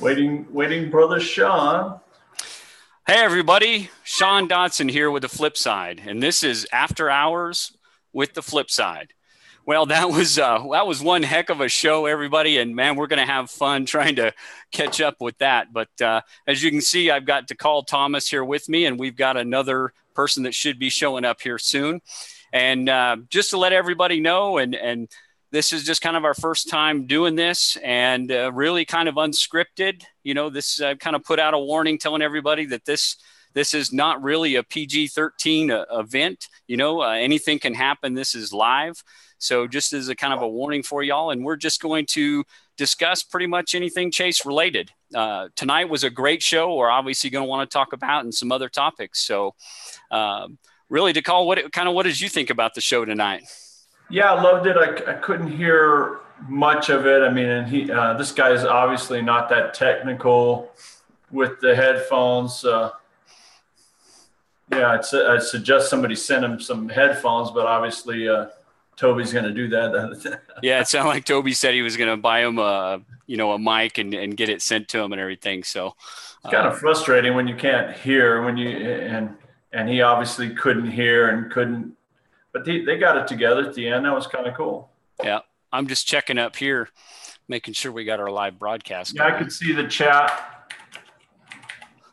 Waiting, brother Sean. Hey everybody, Sean Dotson here with the Flip Side, and this is After Hours with the Flip Side. Well, that was one heck of a show, everybody, and man, we're going to have fun trying to catch up with that. But as you can see, I've got DeCall Thomas here with me, and we've got another person that should be showing up here soon. And just to let everybody know, and this is just kind of our first time doing this, and really kind of unscripted. You know, this kind of put out a warning telling everybody that this is not really a PG-13 event. You know, anything can happen. This is live. So just as a kind of a warning for y'all, and we're just going to discuss pretty much anything Chase related. Tonight was a great show. We're obviously going to want to talk about and some other topics. So really, DeCall, what did you think about the show tonight? Yeah, I loved it. I couldn't hear much of it. I mean, and this guy is obviously not that technical with the headphones. I'd suggest somebody send him some headphones, but obviously Toby's going to do that. Yeah, it sounded like Toby said he was going to buy him a mic and get it sent to him and everything. So it's kind of frustrating when you can't hear and he obviously couldn't hear and couldn't. But they got it together at the end. That was kind of cool. Yeah, I'm just checking up here, making sure we got our live broadcast going. I could see the chat.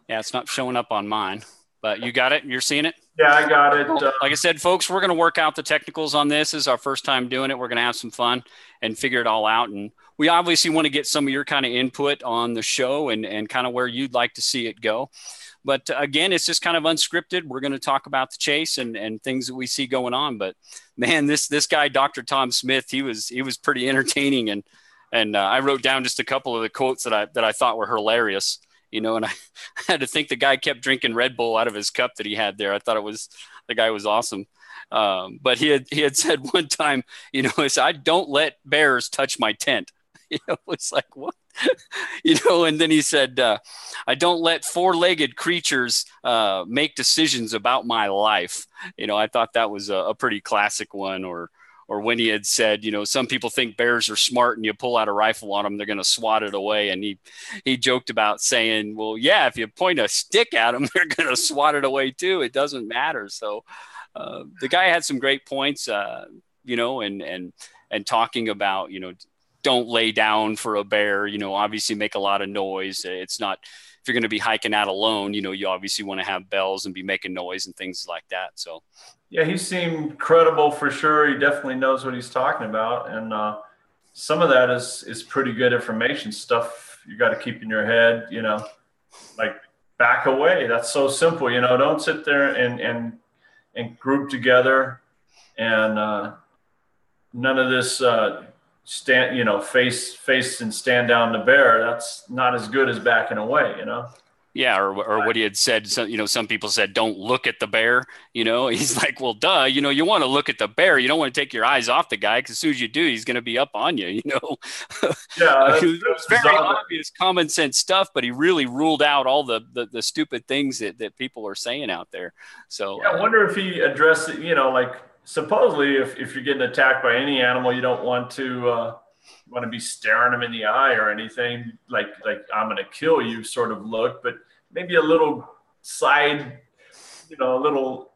Yeah, it's not showing up on mine, but you got it? You're seeing it? Yeah, I got it. Like I said, folks, we're going to work out the technicals on this. This is our first time doing it. We're going to have some fun and figure it all out. And we obviously want to get some of your kind of input on the show and kind of where you'd like to see it go. But again, it's just kind of unscripted. We're going to talk about the chase and things that we see going on. But man, this guy, Dr. Tom Smith, he was pretty entertaining. And I wrote down just a couple of the quotes that I thought were hilarious, you know, and I had to think the guy kept drinking Red Bull out of his cup that he had there. I thought the guy was awesome. But he had said one time, you know, he said, "I don't let bears touch my tent." You know, it's like, what? You know, and then he said, "I don't let four-legged creatures make decisions about my life." You know, I thought that was a pretty classic one. Or when he had said, you know, some people think bears are smart and you pull out a rifle on them, they're going to swat it away. And he joked about saying, well, yeah, if you point a stick at them, they're going to swat it away too. It doesn't matter. So the guy had some great points, you know, and talking about, you know, don't lay down for a bear, you know, obviously make a lot of noise. It's not, if you're going to be hiking out alone, you know, you obviously want to have bells and be making noise and things like that. So, yeah, he seemed credible for sure. He definitely knows what he's talking about. And some of that is pretty good information stuff. You got to keep in your head, you know, like back away. That's so simple. You know, don't sit there and group together and none of this, stand, you know, face and stand down the bear. That's not as good as backing away, you know? Yeah. Or what he had said, so, you know, some people said, don't look at the bear, you know, he's like, well, duh, you know, you want to look at the bear. You don't want to take your eyes off the guy because as soon as you do, he's going to be up on you, you know? Yeah. It was very obvious common sense stuff, but he really ruled out all the stupid things that people are saying out there. So yeah, I wonder if he addressed it, you know, like, supposedly, if you're getting attacked by any animal, you don't want to be staring them in the eye or anything like I'm going to kill you sort of look, but maybe a little side, you know, a little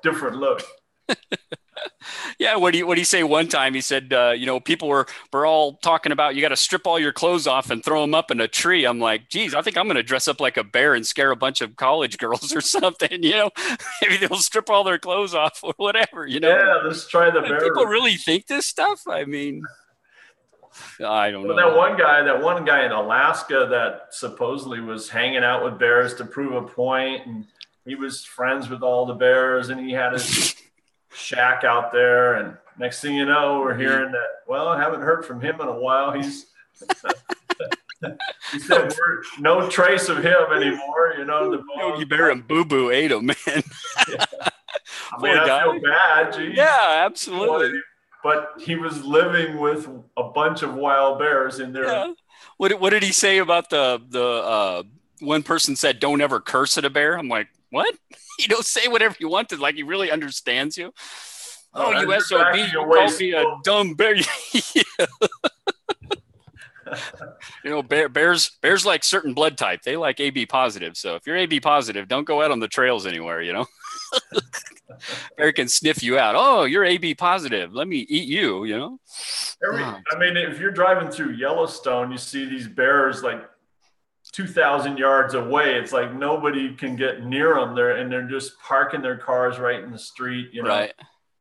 different look. Yeah, what do you say one time? He said, you know, people were all talking about you got to strip all your clothes off and throw them up in a tree. I'm like, geez, I think I'm going to dress up like a bear and scare a bunch of college girls or something, you know? Maybe they'll strip all their clothes off or whatever, you know? Yeah, let's try the bear. People really think this stuff? I mean, I don't know. That one guy in Alaska that supposedly was hanging out with bears to prove a point, and he was friends with all the bears, and he had his shack out there, and next thing you know, we're hearing that, well, I haven't heard from him in a while. He said no trace of him anymore, you know. The Yogi Bear and Boo Boo ate him, man. Yeah. I mean, I feel bad. Geez. Yeah, absolutely. But he was living with a bunch of wild bears in there. Yeah. What did he say about the one person said, don't ever curse at a bear? I'm like, what? You don't say whatever you want to, like he really understands you. Oh, you SOB, you called me a dumb bear. You Bears like certain blood type. They like AB positive. So if you're AB positive, don't go out on the trails anywhere, Bear can sniff you out. Oh, you're AB positive. Let me eat you, I mean, if you're driving through Yellowstone, you see these bears like 2,000 yards away. It's like nobody can get near them there, and they're just parking their cars right in the street, Right.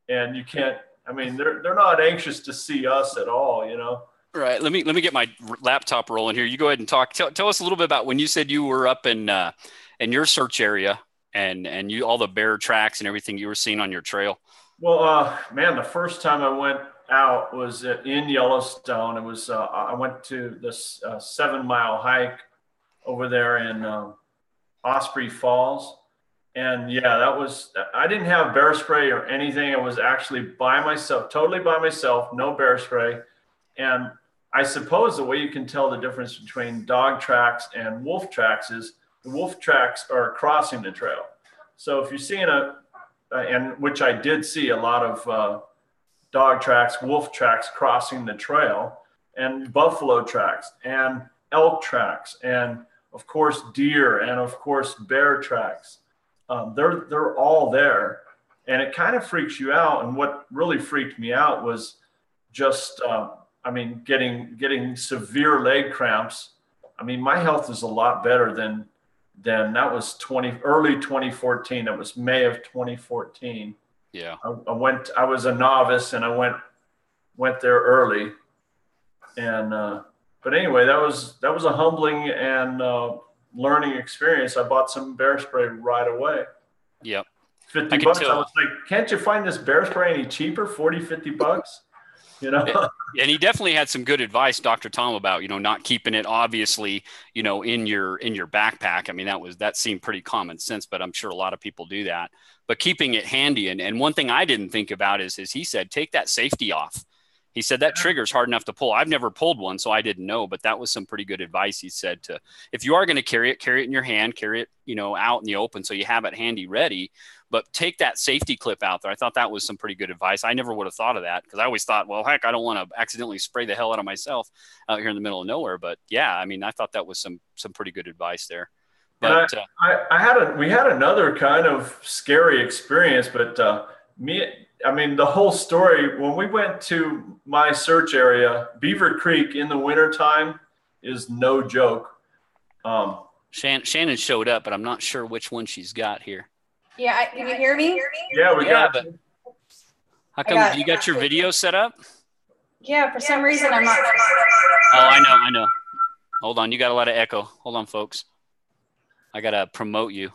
And you can't, I mean, they're not anxious to see us at all, Right. Let me get my laptop rolling here. You go ahead and talk. Tell us a little bit about when you said you were up in your search area and you all the bear tracks and everything you were seeing on your trail. Well, man, the first time I went out was in Yellowstone. It was I went to this 7-mile hike over there in Osprey Falls. And yeah, I didn't have bear spray or anything. I was actually by myself, totally by myself, no bear spray. And I suppose the way you can tell the difference between dog tracks and wolf tracks is the wolf tracks are crossing the trail. So if you're seeing and which I did see a lot of dog tracks, wolf tracks crossing the trail, and buffalo tracks and elk tracks, and of course deer, and of course bear tracks. They're all there, and it kind of freaks you out. And what really freaked me out was just, getting severe leg cramps. I mean, my health is a lot better than that was early 2014. That was May of 2014. Yeah. I was a novice, and I went there early. And, but anyway, that was a humbling and learning experience. I bought some bear spray right away. Yep. $50. I was like, can't you find this bear spray any cheaper? 40, $50, And he definitely had some good advice, Dr. Tom, about, not keeping it obviously, in your backpack. I mean, that seemed pretty common sense, but I'm sure a lot of people do that, but keeping it handy. And one thing I didn't think about is he said, take that safety off. He said that trigger's hard enough to pull. I've never pulled one, so I didn't know, but that was some pretty good advice. He said if you are going to carry it in your hand, carry it, out in the open, so you have it handy ready, but take that safety clip out there. I thought that was some pretty good advice. I never would have thought of that, because I always thought, well, heck, I don't want to accidentally spray the hell out of myself out here in the middle of nowhere. But yeah, I mean, I thought that was some pretty good advice there. But we had another kind of scary experience, but the whole story, when we went to my search area, Beaver Creek in the wintertime is no joke. Shannon showed up, but I'm not sure which one she's got here. Yeah, can you hear me? Yeah, we got. But how come you got your video set up? Yeah, for some reason I'm not. Oh, I know. Hold on, you got a lot of echo. Hold on, folks. I gotta promote you.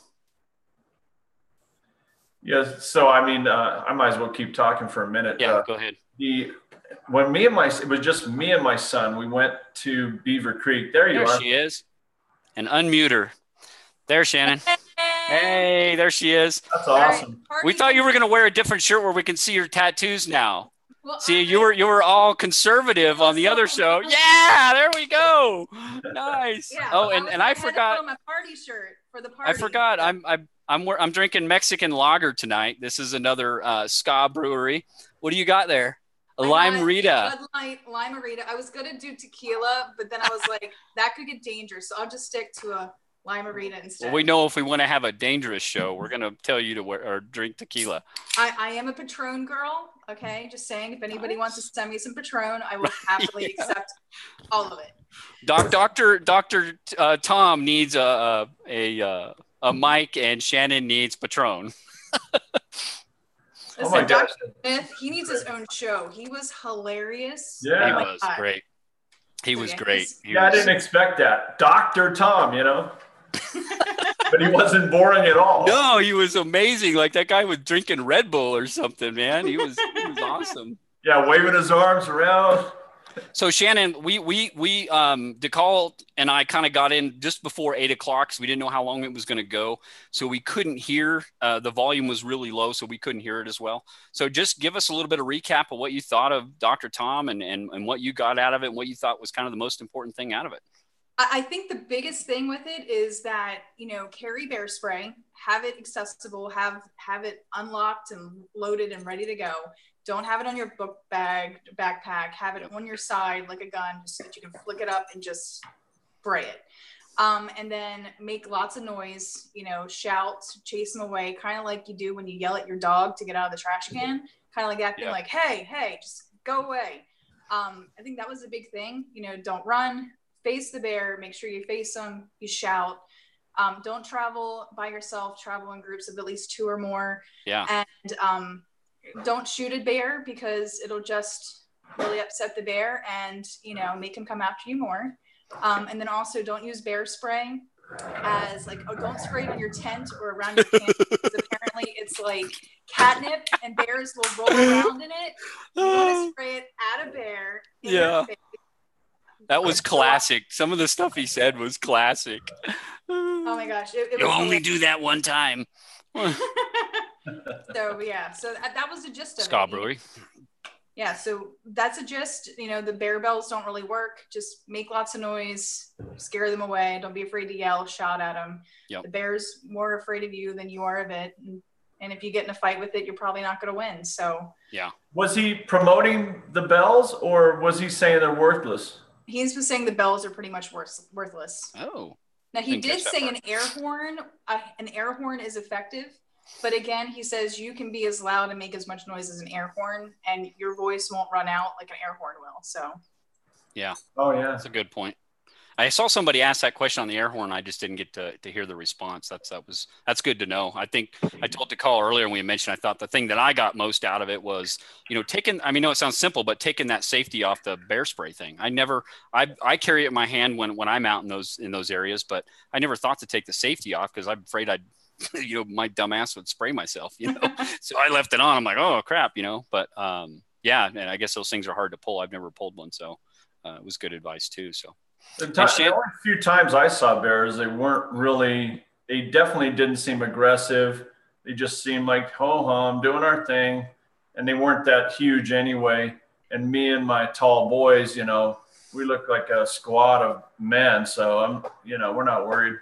Yes, so I might as well keep talking for a minute. Yeah, go ahead. It was just me and my son. We went to Beaver Creek. There are. She is. And unmute her. There, Shannon. Hey, there she is. That's awesome. We thought you were going to wear a different shirt where we can see your tattoos now. Well, see, you were all conservative on the other show. Yeah, there we go. Nice. Yeah, oh, and I forgot. To put on my party shirt for the party. I forgot. I'm drinking Mexican lager tonight. This is another ska brewery. What do you got there? A Lime-A-Rita. Bud Light, Lime-A-Rita. I was gonna do tequila, but then I was like, that could get dangerous, so I'll just stick to a Lime-A-Rita instead. Well, we know if we want to have a dangerous show, we're gonna tell you to drink tequila. I am a Patron girl. Okay, just saying. If anybody wants to send me some Patron, I will happily accept all of it. Dr. Tom needs a mic, and Shannon needs Patron. Listen, oh my gosh. Dr. Smith, he needs his own show. He was hilarious. Yeah, he was great. He was great. I didn't expect that. Dr. Tom, but he wasn't boring at all. No, he was amazing. Like that guy was drinking Red Bull or something, man. He was awesome. Yeah, waving his arms around. So Shannon, we DeCall and I kind of got in just before 8 o'clock, so we didn't know how long it was going to go. So we couldn't hear, the volume was really low, so we couldn't hear it as well. So just give us a little bit of recap of what you thought of Dr. Tom and what you got out of it and what you thought was kind of the most important thing out of it. I think the biggest thing with it is that, carry bear spray, have it accessible, have it unlocked and loaded and ready to go. Don't have it on your book bag, backpack, have it on your side like a gun, just so that you can flick it up and just spray it. And then make lots of noise, shout, chase them away, kind of like you do when you yell at your dog to get out of the trash can, kind of like that, being like, hey, just go away. I think that was a big thing. Don't run, face the bear, make sure you face them, you shout. Don't travel by yourself, travel in groups of at least 2 or more. Yeah. And don't shoot a bear because it'll just really upset the bear and, make him come after you more. And then also don't use bear spray as don't spray it on your tent or around your camp because apparently it's like catnip and bears will roll around in it. You want to spray it at a bear. Yeah. That was classic. Some of the stuff he said was classic. Oh my gosh. You'll only do that one time. So that was the gist of Ska it. Brewery. Yeah, so that's a gist. The bear bells don't really work. Just make lots of noise, scare them away. Don't be afraid to yell, shout at them. Yep. The bear's more afraid of you than you are of it. And if you get in a fight with it, you're probably not going to win. So yeah. Was he promoting the bells or was he saying they're worthless? He's been saying the bells are pretty much worthless. Oh. Now he did say an air horn. An air horn is effective. But again, he says you can be as loud and make as much noise as an air horn, and your voice won't run out like an air horn will. So, yeah. Oh, yeah. That's a good point. I saw somebody ask that question on the air horn. I just didn't get to hear the response. That's good to know. I think I told the call earlier when we mentioned, I thought the thing that I got most out of it was, taking, it sounds simple, but taking that safety off the bear spray thing. I carry it in my hand when I'm out in those areas, but I never thought to take the safety off because I'm afraid my dumb ass would spray myself, so I left it on. I'm like, oh crap, but yeah. And I guess those things are hard to pull. I've never pulled one. So it was good advice too. So the only few times I saw bears, they definitely didn't seem aggressive. They just seemed like, ho-hum, doing our thing. And they weren't that huge anyway. And me and my tall boys, we look like a squad of men. So we're not worried.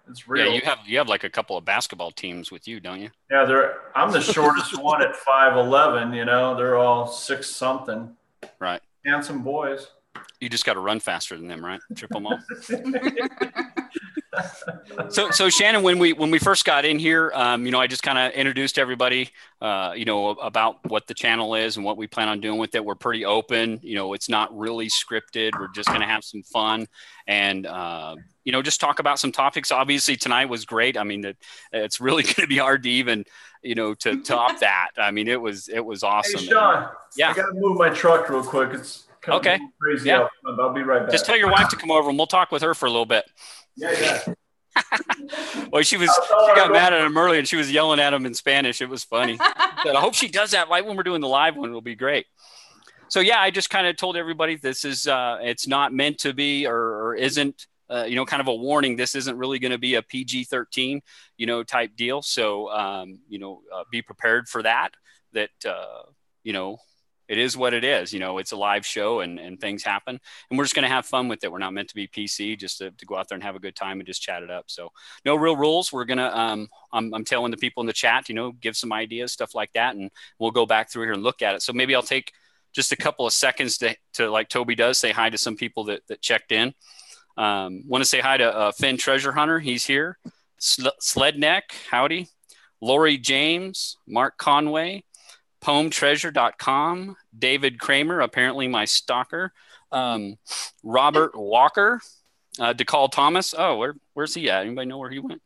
It's real. Yeah, you have like a couple of basketball teams with you, don't you? Yeah, I'm the shortest one at 5'11", they're all 6 something. Right. Handsome boys. You just got to run faster than them, right? Trip them all. So Shannon, when we first got in here, I just kind of introduced everybody, about what the channel is and what we plan on doing with it. We're pretty open. It's not really scripted. We're just going to have some fun and, just talk about some topics. Obviously tonight was great. It's really going to be hard to even, to top that. It was awesome. Hey, Sean, yeah. I got to move my truck real quick. It's okay. Crazy out. I'll be right back. Just tell your wife to come over and we'll talk with her for a little bit. Yeah. Well, she got mad at him earlier and she was yelling at him in Spanish. It was funny. I hope she does that right when we're doing the live one. It'll be great. So yeah, I just kind of told everybody this is it's not meant to be or isn't kind of a warning. This isn't really going to be a PG-13 type deal. So be prepared for that. It is what it is. It's a live show and things happen and we're just going to have fun with it. We're not meant to be PC, just to go out there and have a good time and just chat it up. So no real rules. We're going to, I'm telling the people in the chat, give some ideas, stuff like that. And we'll go back through here and look at it. So maybe I'll take just a couple of seconds to like Toby does, say hi to some people that checked in. Want to say hi to Finn Treasure Hunter. He's here. Sledneck. Howdy. Lori James, Mark Conway, PoemTreasure.com, David Kramer, apparently my stalker, Robert Walker, DeCall Thomas. Oh, where's he at? Anybody know where he went?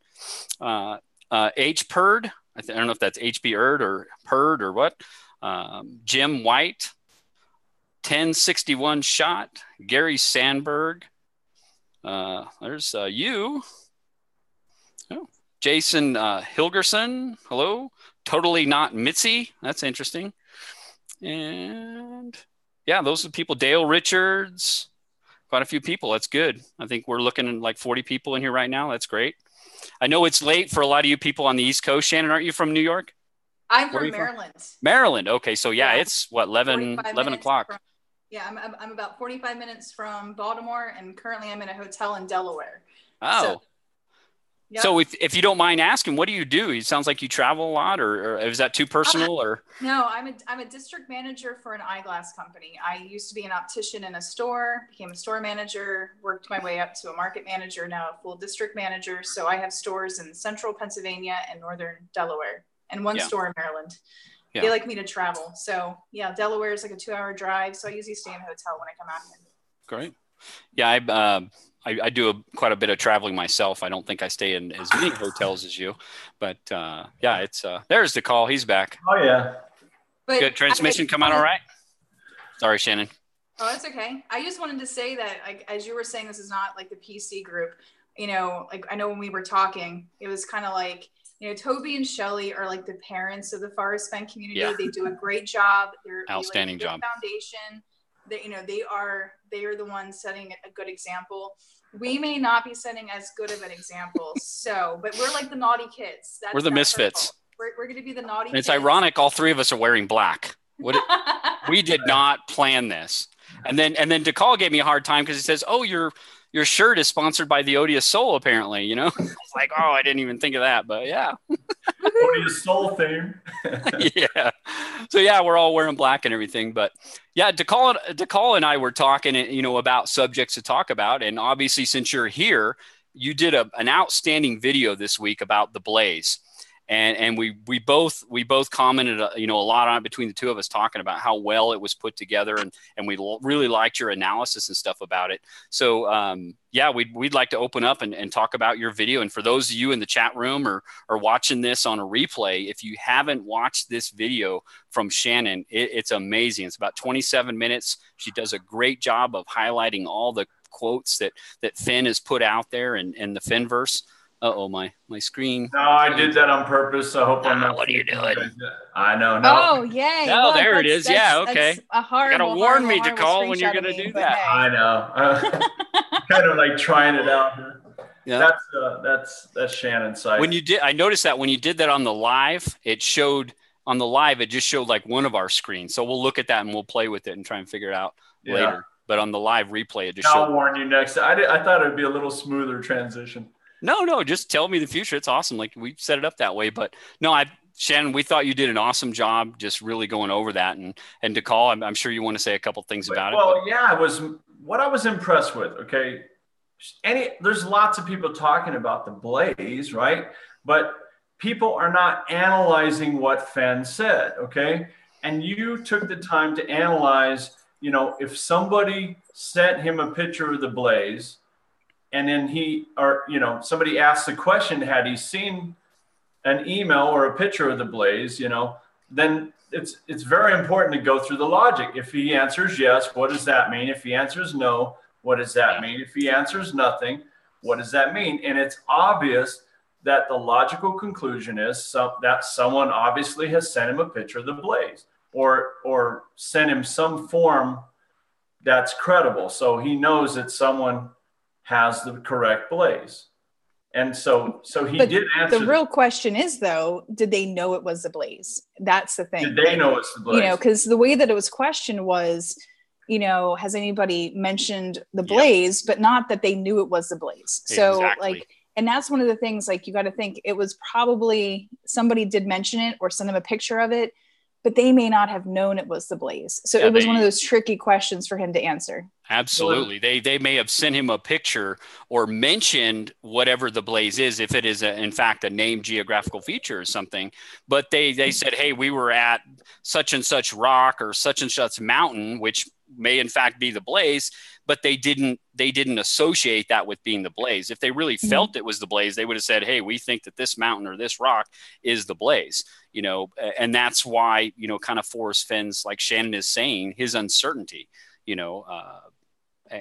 H. Purd. I don't know if that's HB Erd or Purd or what. Jim White, 1061 Shot, Gary Sandberg. There's you. Oh, Jason Hilgerson. Hello. Totally Not Mitzi. That's interesting. And yeah, those are the people. Dale Richards. Quite a few people. That's good. I think we're looking at like 40 people in here right now. That's great. I know it's late for a lot of you people on the East Coast. Shannon, aren't you from New York? I'm from Maryland. Maryland. Okay. So yeah, it's what, 11 o'clock. I'm about 45 minutes from Baltimore and currently I'm in a hotel in Delaware. Oh. So, Yep. So if you don't mind asking, what do you do? It sounds like you travel a lot, or is that too personal? Or no, I'm a district manager for an eyeglass company. I used to be an optician in a store, became a store manager, worked my way up to a market manager, now a full district manager. So I have stores in central Pennsylvania and northern Delaware, and one store in Maryland. Yeah. They like me to travel. So yeah, Delaware is like a 2-hour drive. So I usually stay in a hotel when I come out here. Great. Yeah, I do quite a bit of traveling myself. I don't think I stay in as many hotels as you, but yeah, it's there's the call. He's back. Oh yeah. But Good. Transmission come out all right? Sorry, Shannon. Oh, that's okay. I just wanted to say that, like, as you were saying, this is not like the PC group. You know, like I know when we were talking, it was kind of like, you know, Toby and Shelly are like the parents of the Forrest Fenn community. Yeah. They do a great job. They're outstanding job. Foundation. That, you know, they are the ones setting a good example. We may not be setting as good of an example, but we're like the naughty kids. We're the misfits. We're going to be the naughty. And it's kids. ironic. All three of us are wearing black. We did not plan this. And then DeCall gave me a hard time because he says, "Oh, your shirt is sponsored by the Odious Soul, apparently." You know, it's like, oh, I didn't even think of that, but yeah. Odious Soul theme. Yeah. So yeah, we're all wearing black and everything, but yeah, DeCall and I were talking, you know, about subjects to talk about, and obviously, since you're here, you did an outstanding video this week about the Blaze. And we both commented, you know, a lot on it between the two of us, talking about how well it was put together, and we really liked your analysis and stuff about it. So yeah, we'd like to open up and talk about your video. And for those of you in the chat room or watching this on a replay, if you haven't watched this video from Shannon, it's amazing. It's about 27 minutes. She does a great job of highlighting all the quotes that Fenn has put out there in the Fennverse. Uh-oh, my screen. No, I did that on purpose. I hope I'm not. What are you doing? I know. No. Oh, yay. No, look, there it is. Yeah, okay. A horrible, you got to warn me to call when you're going to do that. Hey. I know. Kind of like trying it out here. Yeah. That's Shannon's side. I noticed that when you did that on the live, it just showed like one of our screens. So we'll look at that and we'll play with it and try and figure it out later. But on the live replay, it just showed. I'll warn you next. I thought it'd be a little smoother transition. No, just tell me the future. It's awesome. Like we set it up that way, but no, Shannon, we thought you did an awesome job just really going over that. And DeCall, I'm sure you want to say a couple things about it. Well, yeah, what I was impressed with. Okay. There's lots of people talking about the Blaze, right? But people are not analyzing what Fenn said. Okay. And you took the time to analyze, you know, if somebody sent him a picture of the Blaze, and then somebody asked the question, had he seen an email or a picture of the Blaze, you know, then it's very important to go through the logic. If he answers yes, what does that mean? If he answers no, what does that mean? If he answers nothing, what does that mean? And it's obvious that the logical conclusion is that someone obviously has sent him a picture of the Blaze or sent him some form that's credible. So he knows that someone has the correct Blaze. And so he did answer. The real question is, though, did they know it was the Blaze? That's the thing. Did they know it's the Blaze? You know, because the way that it was questioned was, you know, has anybody mentioned the Blaze, but not that they knew it was the Blaze. So like, and that's one of the things, like, you got to think it was probably somebody did mention it or send them a picture of it, but they may not have known it was the Blaze. So it was one of those tricky questions for him to answer. Absolutely. They may have sent him a picture or mentioned whatever the Blaze is, if it is in fact a named geographical feature or something, but they said, hey, we were at such and such rock or such and such mountain, which may in fact be the Blaze, but they didn't associate that with being the Blaze. If they really felt it was the Blaze, they would have said, hey, we think that this mountain or this rock is the Blaze, you know, and that's why, you know, kind of Forrest Fenn's, like Shannon is saying, his uncertainty, you know,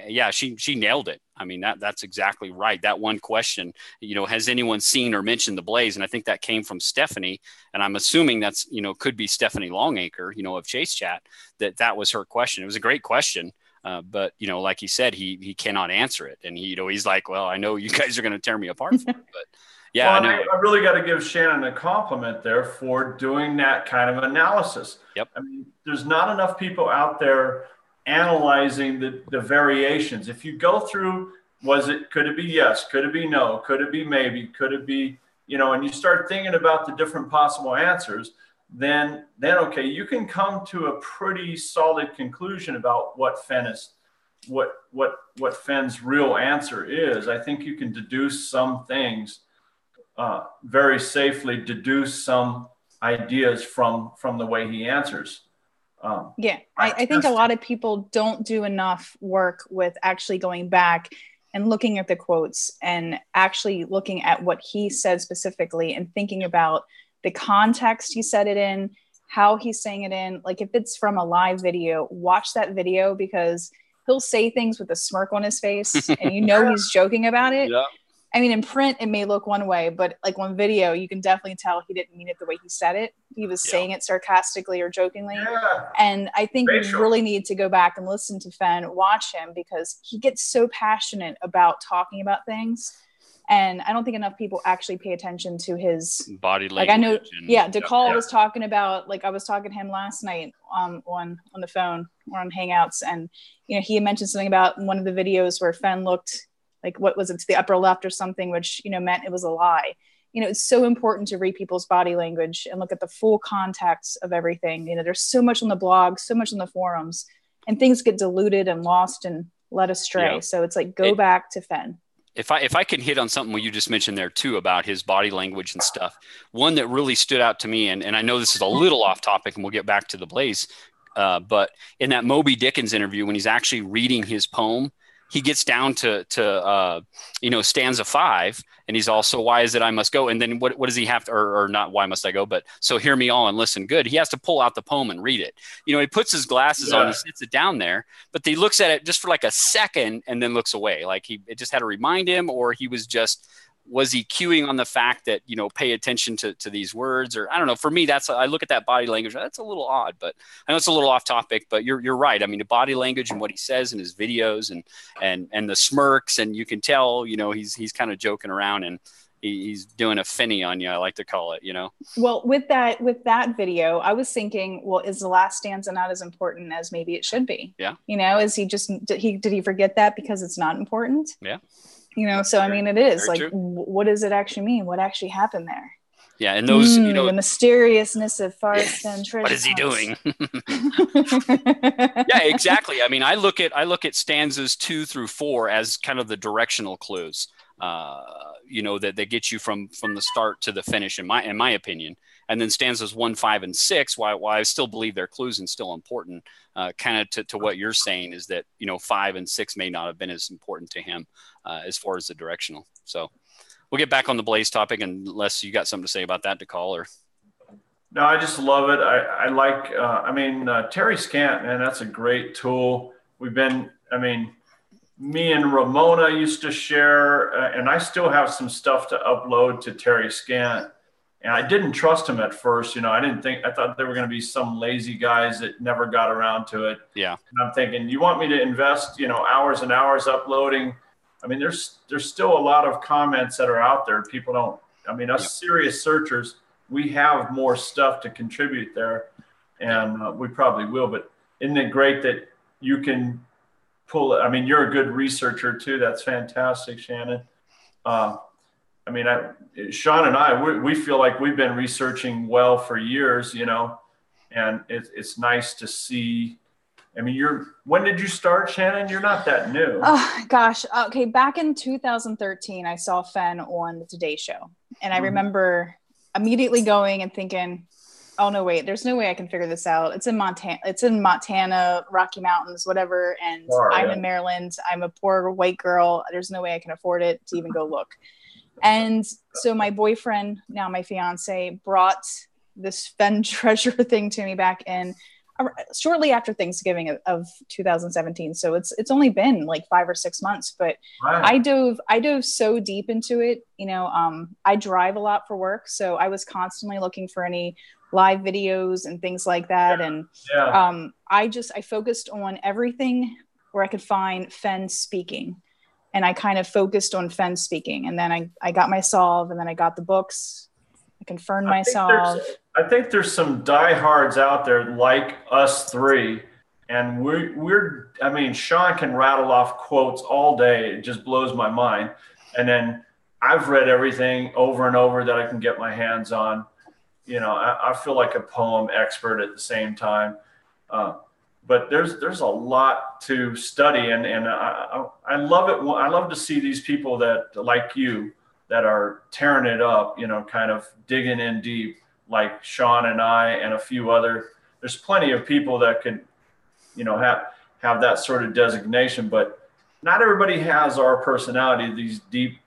yeah, she nailed it. I mean, that's exactly right. That one question, you know, has anyone seen or mentioned the Blaze? And I think that came from Stephanie. And I'm assuming that's, you know, could be Stephanie Longacre, you know, of Chase Chat, that was her question. It was a great question. But, you know, like he said, he cannot answer it. And he's like, well, I know you guys are going to tear me apart for it, but yeah, well, I really got to give Shannon a compliment there for doing that kind of analysis. Yep. I mean, there's not enough people out there analyzing the variations. If you go through could it be yes? Could it be no? Could it be maybe? Could it be, and you start thinking about the different possible answers, then okay, you can come to a pretty solid conclusion about what Fenn's real answer is. I think you can deduce some things, very safely deduce some ideas from the way he answers. I think a lot of people don't do enough work with actually going back and looking at the quotes and actually looking at what he said specifically and thinking about the context he said it in, how he's saying it in. Like if it's from a live video, watch that video, because he'll say things with a smirk on his face and he's joking about it. Yeah. I mean, in print, it may look one way, but like on video, you can definitely tell he didn't mean it the way he said it. He was saying it sarcastically or jokingly. Yeah. And I think we really need to go back and listen to Fenn, watch him, because he gets so passionate about talking about things. And I don't think enough people actually pay attention to his body language. Like I know, DeCall was talking about, like I was talking to him last night on the phone or on Hangouts. And, he had mentioned something about one of the videos where Fenn looked like, what was it, to the upper left or something, which, meant it was a lie. It's so important to read people's body language and look at the full context of everything. There's so much on the blog, so much on the forums, and things get diluted and lost and led astray. Yeah. So it's like, go back to Fenn. If I can hit on something you just mentioned there too, about his body language and stuff, one that really stood out to me, and I know this is a little off topic and we'll get back to the Blaze, but in that Moby Dickens interview, when he's actually reading his poem, he gets down to stanza 5, and he's also, why is it I must go? And then what does he have to, or not why must I go, but so hear me all and listen good. He has to pull out the poem and read it. He puts his glasses on, he sits it down there, but he looks at it just for like a second and then looks away. Like it just had to remind him, or was he cueing on the fact that, pay attention to these words, or I don't know. For me, I look at that body language. That's a little odd, but I know it's a little off topic, but you're right. I mean, the body language and what he says in his videos and the smirks, and you can tell, he's kind of joking around and he's doing a finny on you, I like to call it, Well, with that video, I was thinking, well, is the last stanza not as important as maybe it should be? Yeah. Is did he forget that because it's not important? Yeah. So I mean, it is like, what does it actually mean? What actually happened there? Yeah, and those, the mysteriousness of Forrest Fenn treasure. What is he doing? Yeah, exactly. I mean, I look at stanzas 2 through 4 as kind of the directional clues. That get you from the start to the finish, in my opinion. And then stanzas 1, 5, and 6, while I still believe they're clues and still important, kind of to what you're saying is that 5 and 6 may not have been as important to him as far as the directional. So we'll get back on the Blaze topic, unless you got something to say about that, DeCall, or. No, I just love it. I like. Terry Scant, man, that's a great tool. Me and Ramona used to share, and I still have some stuff to upload to Terry Scant. And I didn't trust him at first. I thought there were going to be some lazy guys that never got around to it. Yeah. And I'm thinking, you want me to invest, hours and hours uploading? I mean, there's still a lot of comments that are out there. People don't, us serious searchers, we have more stuff to contribute there, and we probably will. But isn't it great that you can pull it? I mean, you're a good researcher too. That's fantastic, Shannon. Sean and I, we feel like we've been researching well for years, and it's nice to see. I mean, when did you start, Shannon? You're not that new. Oh, gosh. Okay. Back in 2013, I saw Fenn on the Today Show, and I remember immediately going and thinking, oh, no, wait, there's no way I can figure this out. It's in Montana, Rocky Mountains, whatever. And I'm in Maryland. I'm a poor white girl. There's no way I can afford it to even go look. And so my boyfriend, now my fiance, brought this Fenn treasure thing to me back in shortly after Thanksgiving of 2017. So it's only been like 5 or 6 months, but I dove so deep into it. I drive a lot for work, so I was constantly looking for any live videos and things like that. And I focused on everything where I could find Fenn speaking. And I kind of focused on Fenn speaking. And then I got my solve, and then I got the books. I confirmed my solve. I think there's some diehards out there like us three, And I mean, Sean can rattle off quotes all day. It just blows my mind. And then I've read everything over and over that I can get my hands on. I feel like a poem expert at the same time. But there's a lot to study, and I love it. I love to see these people that, like you, that are tearing it up, kind of digging in deep, like Sean and I and a few other. There's plenty of people that could, have that sort of designation, but not everybody has our personality. These deep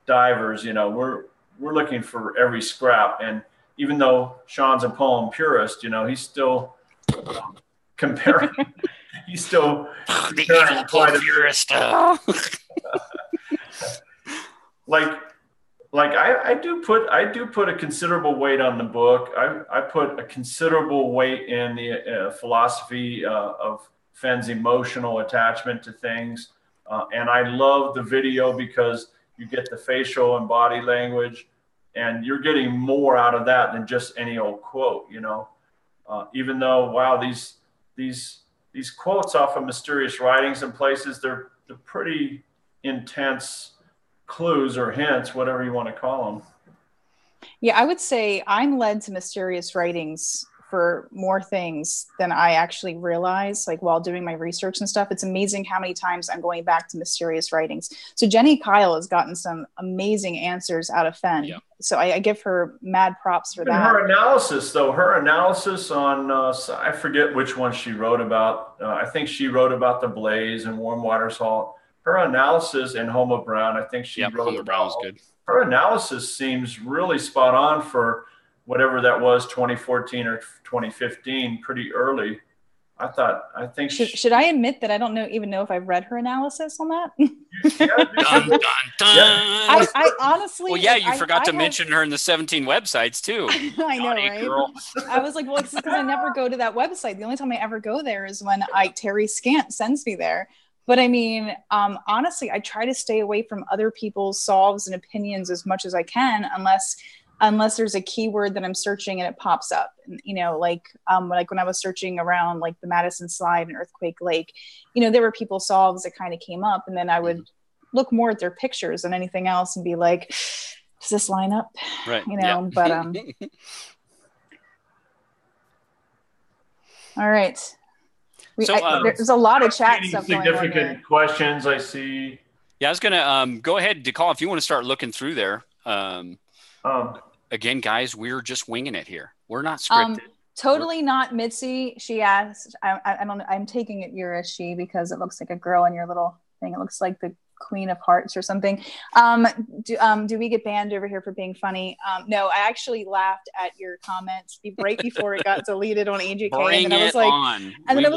divers, we're looking for every scrap. And even though Sean's a poem purist, he's still comparing. He's still the evil poem purist. Like I do put a considerable weight on the book. I put a considerable weight in the philosophy of Fenn's emotional attachment to things, and I love the video because you get the facial and body language, and you're getting more out of that than just any old quote. Even though, wow, these quotes off of Mysterious Writings and places, they're pretty intense clues or hints, whatever you want to call them. Yeah, I would say I'm led to Mysterious Writings for more things than I actually realize, like while doing my research and stuff. It's amazing how many times I'm going back to Mysterious Writings. So Jenny Kyle has gotten some amazing answers out of Fenn. Yeah. So I give her mad props for that. Her analysis on, I forget which one she wrote about. I think she wrote about the Blaze and Warm Water Salt. Her analysis in Homa Brown, I think she wrote Homa Brown was good. Her analysis seems really spot on for whatever that was, 2014 or 2015, pretty early. I think should I admit that I don't even know if I've read her analysis on that? Dun, dun, dun. Yeah. I honestly, well, yeah, you forgot to mention her in the 17 websites too. I know, right? Girl. I was like, well, it's because I never go to that website. The only time I ever go there is when Terry Scant sends me there. But I mean, honestly, I try to stay away from other people's solves and opinions as much as I can, unless there's a keyword that I'm searching and it pops up. Like when I was searching around like the Madison Slide and Earthquake Lake, there were people solves that kind of came up, and then I would look more at their pictures than anything else and be like, does this line up? Right. But all right. There's a lot of chat stuff going on here. Significant questions I see. Yeah, I was gonna go ahead and call if you want to start looking through there. Again, guys, we're just winging it here. We're not scripted. Totally not Mitzi. She asked. I'm taking it you're a she because it looks like a girl in your little thing. It looks like the Queen of Hearts or something. Do we get banned over here for being funny? No, I actually laughed at your comments right before it got deleted on AGK. And I was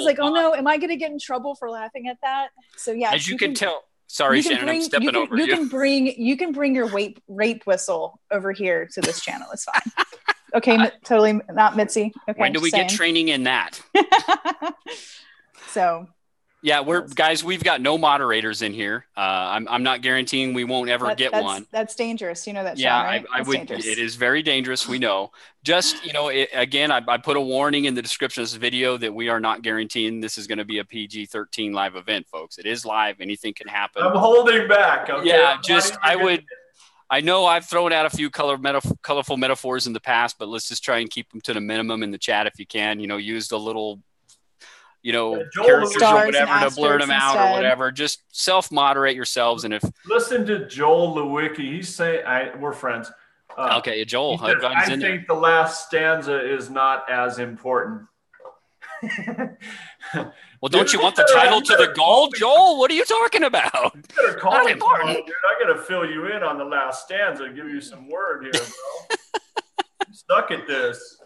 like, oh no, am I going to get in trouble for laughing at that? So yeah, as you can tell. Sorry, Shannon, I'm stepping over you. You can bring your rape whistle over here to this channel. It's fine. Okay, totally not Mitzi. Okay, when do we get training in that? So. Yeah, we've got no moderators in here. I'm not guaranteeing we won't ever get one. That's dangerous. You know that, Sean, yeah, right? I would. Dangerous. It is very dangerous. We know. Just, again, I put a warning in the description of this video that we are not guaranteeing this is going to be a PG-13 live event, folks. It is live. Anything can happen. I'm holding back. Okay? Yeah, I know I've thrown out a few colorful metaphors in the past, but let's just try and keep them to the minimum in the chat if you can. Use the little characters or whatever to blur them out or whatever. Just self-moderate yourselves. And if listen to Joel Lewicki, he's saying we're friends. Okay, Joel. I think the last stanza is not as important. Well, don't you want the title to the goal, Joel? What are you talking about? Not important. Dude, I gotta fill you in on the last stanza and give you some word here, bro. I'm stuck at this.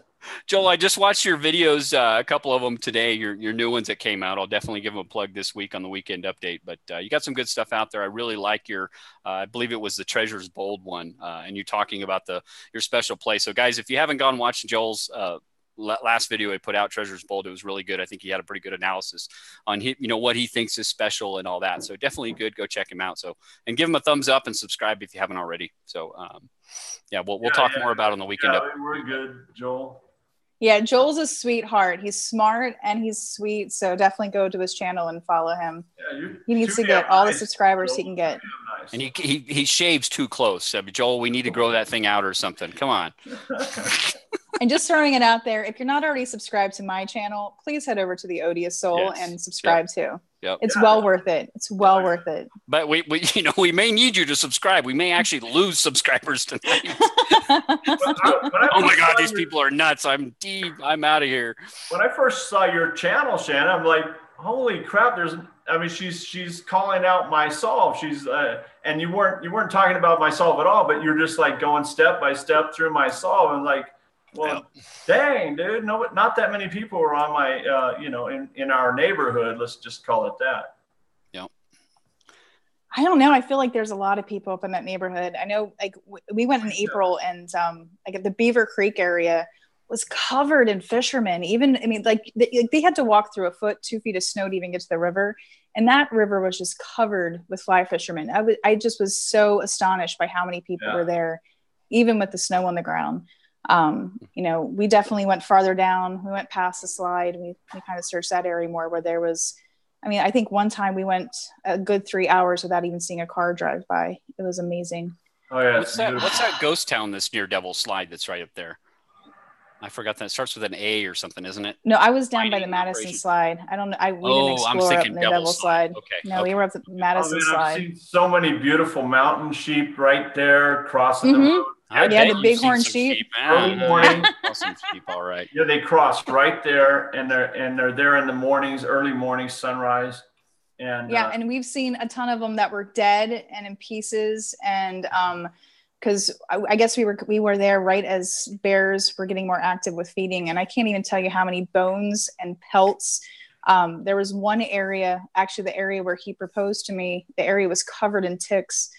Joel, I just watched your videos, a couple of them today, your new ones that came out. I'll definitely give them a plug this week on the weekend update. But you got some good stuff out there. I really like your, I believe it was the Treasures Bold one, and you talking about your special place. So, guys, if you haven't gone and watched Joel's last video he put out, Treasures Bold, it was really good. I think he had a pretty good analysis on what he thinks is special and all that. So definitely good. Go check him out. So, and give him a thumbs up and subscribe if you haven't already. So, we'll talk more about it on the weekend. We're good, Joel. Yeah, Joel's a sweetheart. He's smart and he's sweet. So definitely go to his channel and follow him. Yeah, he needs to get all the subscribers he can get. Nice. And he shaves too close. Joel, we need to grow that thing out or something. Come on. And just throwing it out there, if you're not already subscribed to my channel, please head over to the Odious Soul and subscribe too. Yep. It's well worth it. It's well worth it. But we may need you to subscribe. We may actually lose subscribers tonight. Oh my God, these people are nuts. I'm out of here. When I first saw your channel, Shannon, I'm like, holy crap! She's calling out my solve. She's and you weren't talking about my solve at all, but you're just like going step by step through my solve. And like, well, dang, dude, no, not that many people were on my, in our neighborhood. Let's just call it that. Yeah. I don't know. I feel like there's a lot of people up in that neighborhood. I know, like we went in April, and like the Beaver Creek area was covered in fishermen. Even, I mean, like they had to walk through 2 feet of snow to even get to the river, and that river was just covered with fly fishermen. I just was so astonished by how many people were there, even with the snow on the ground. We definitely went farther down. We went past the slide. We kind of searched that area more, where there was, I mean, I think one time we went a good 3 hours without even seeing a car drive by. It was amazing. Oh yeah. What's that ghost town that's near Devil's Slide that's right up there? I forgot that. It starts with an A or something, isn't it? No, I was down by the Madison Slide. I don't know. We didn't explore up the Devil's Slide. Okay. No, we were up the Madison Slide. I've seen so many beautiful mountain sheep right there crossing the road. The bighorn sheep. Early morning. Awesome sheep, all right. Yeah, they cross right there, and they're there in the mornings, early morning, sunrise. And and we've seen a ton of them that were dead and in pieces, and because I guess we were there right as bears were getting more active with feeding, and I can't even tell you how many bones and pelts. There was one area, actually the area where he proposed to me, the area was covered in ticks.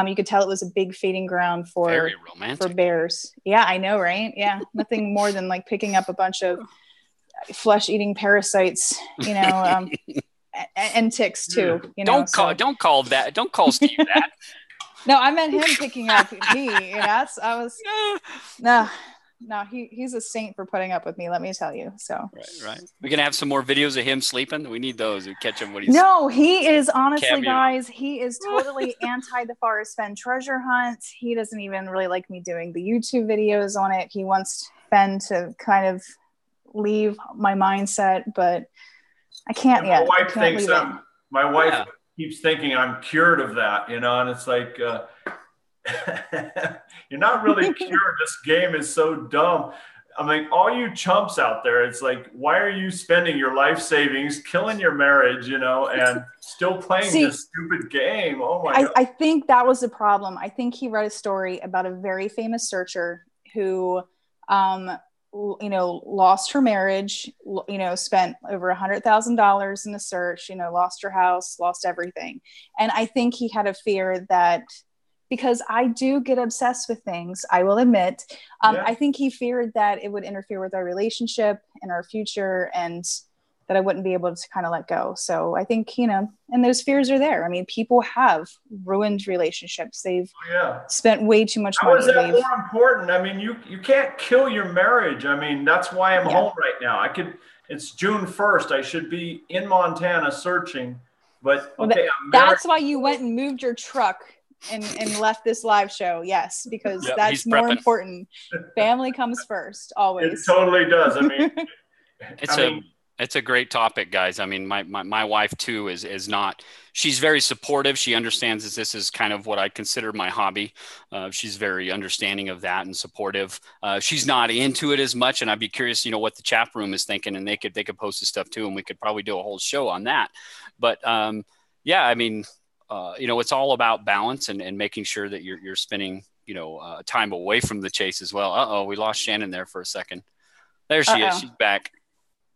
You could tell it was a big feeding ground for bears. Yeah, I know, right? Yeah, nothing more than like picking up a bunch of flesh-eating parasites, and ticks too. Don't call Steve that. No, I meant him picking up me. He's a saint for putting up with me, let me tell you. So right. We're gonna have some more videos of him sleeping. We need those. We catch him when he's he is honestly, guys, he is totally anti the Forrest Fenn treasure hunt. He doesn't even really like me doing the YouTube videos on it. He wants Fenn to kind of leave my mindset, but I can't yet. My wife keeps thinking I'm cured of that, and it's like you're not really cured. This game is so dumb. I mean, all you chumps out there, it's like, why are you spending your life savings, killing your marriage, and still playing this stupid game? Oh my God. I think that was the problem. I think he read a story about a very famous searcher who lost her marriage, spent over $100,000 in the search, lost her house, lost everything. And I think he had a fear that, because I do get obsessed with things, I will admit, I think he feared that it would interfere with our relationship and our future, and that I wouldn't be able to kind of let go. So I think, and those fears are there. I mean, people have ruined relationships. They've spent way too much money. How is that more important? I mean, you can't kill your marriage. I mean, that's why I'm home right now. It's June 1st. I should be in Montana searching, but that's why you went and moved your truck and left this live show. Yes, because that's more important. Family comes first, always. It totally does. I mean, it's a great topic, guys. I mean, my wife too is not, she's very supportive. She understands that this is kind of what I consider my hobby. She's very understanding of that and supportive. She's not into it as much, and I'd be curious, what the chat room is thinking, and they could post this stuff too, and we could probably do a whole show on that. But I mean, it's all about balance and making sure that you're spending, time away from the chase as well. We lost Shannon there for a second. There she is. She's back.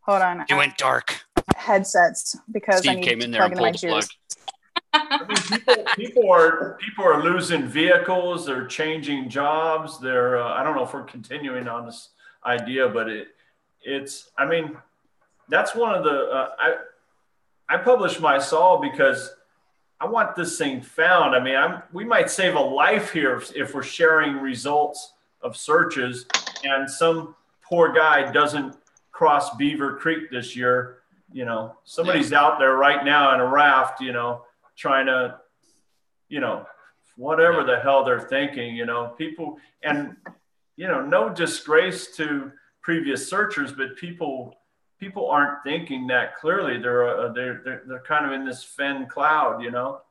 Hold on. It went dark. Headsets, because Steve came in there and pulled the plug. I mean, people are losing vehicles. They're changing jobs. They're I don't know if we're continuing on this idea, but it's. I mean, that's one of the. I published my Saul because I want this thing found. I mean, we might save a life here if we're sharing results of searches, and some poor guy doesn't cross Beaver Creek this year. You know, somebody's out there right now in a raft, you know, trying to, you know, whatever the hell they're thinking, you know, people, and, you know, no disgrace to previous searchers, but people aren't thinking that clearly. They're kind of in this Fenn cloud, you know?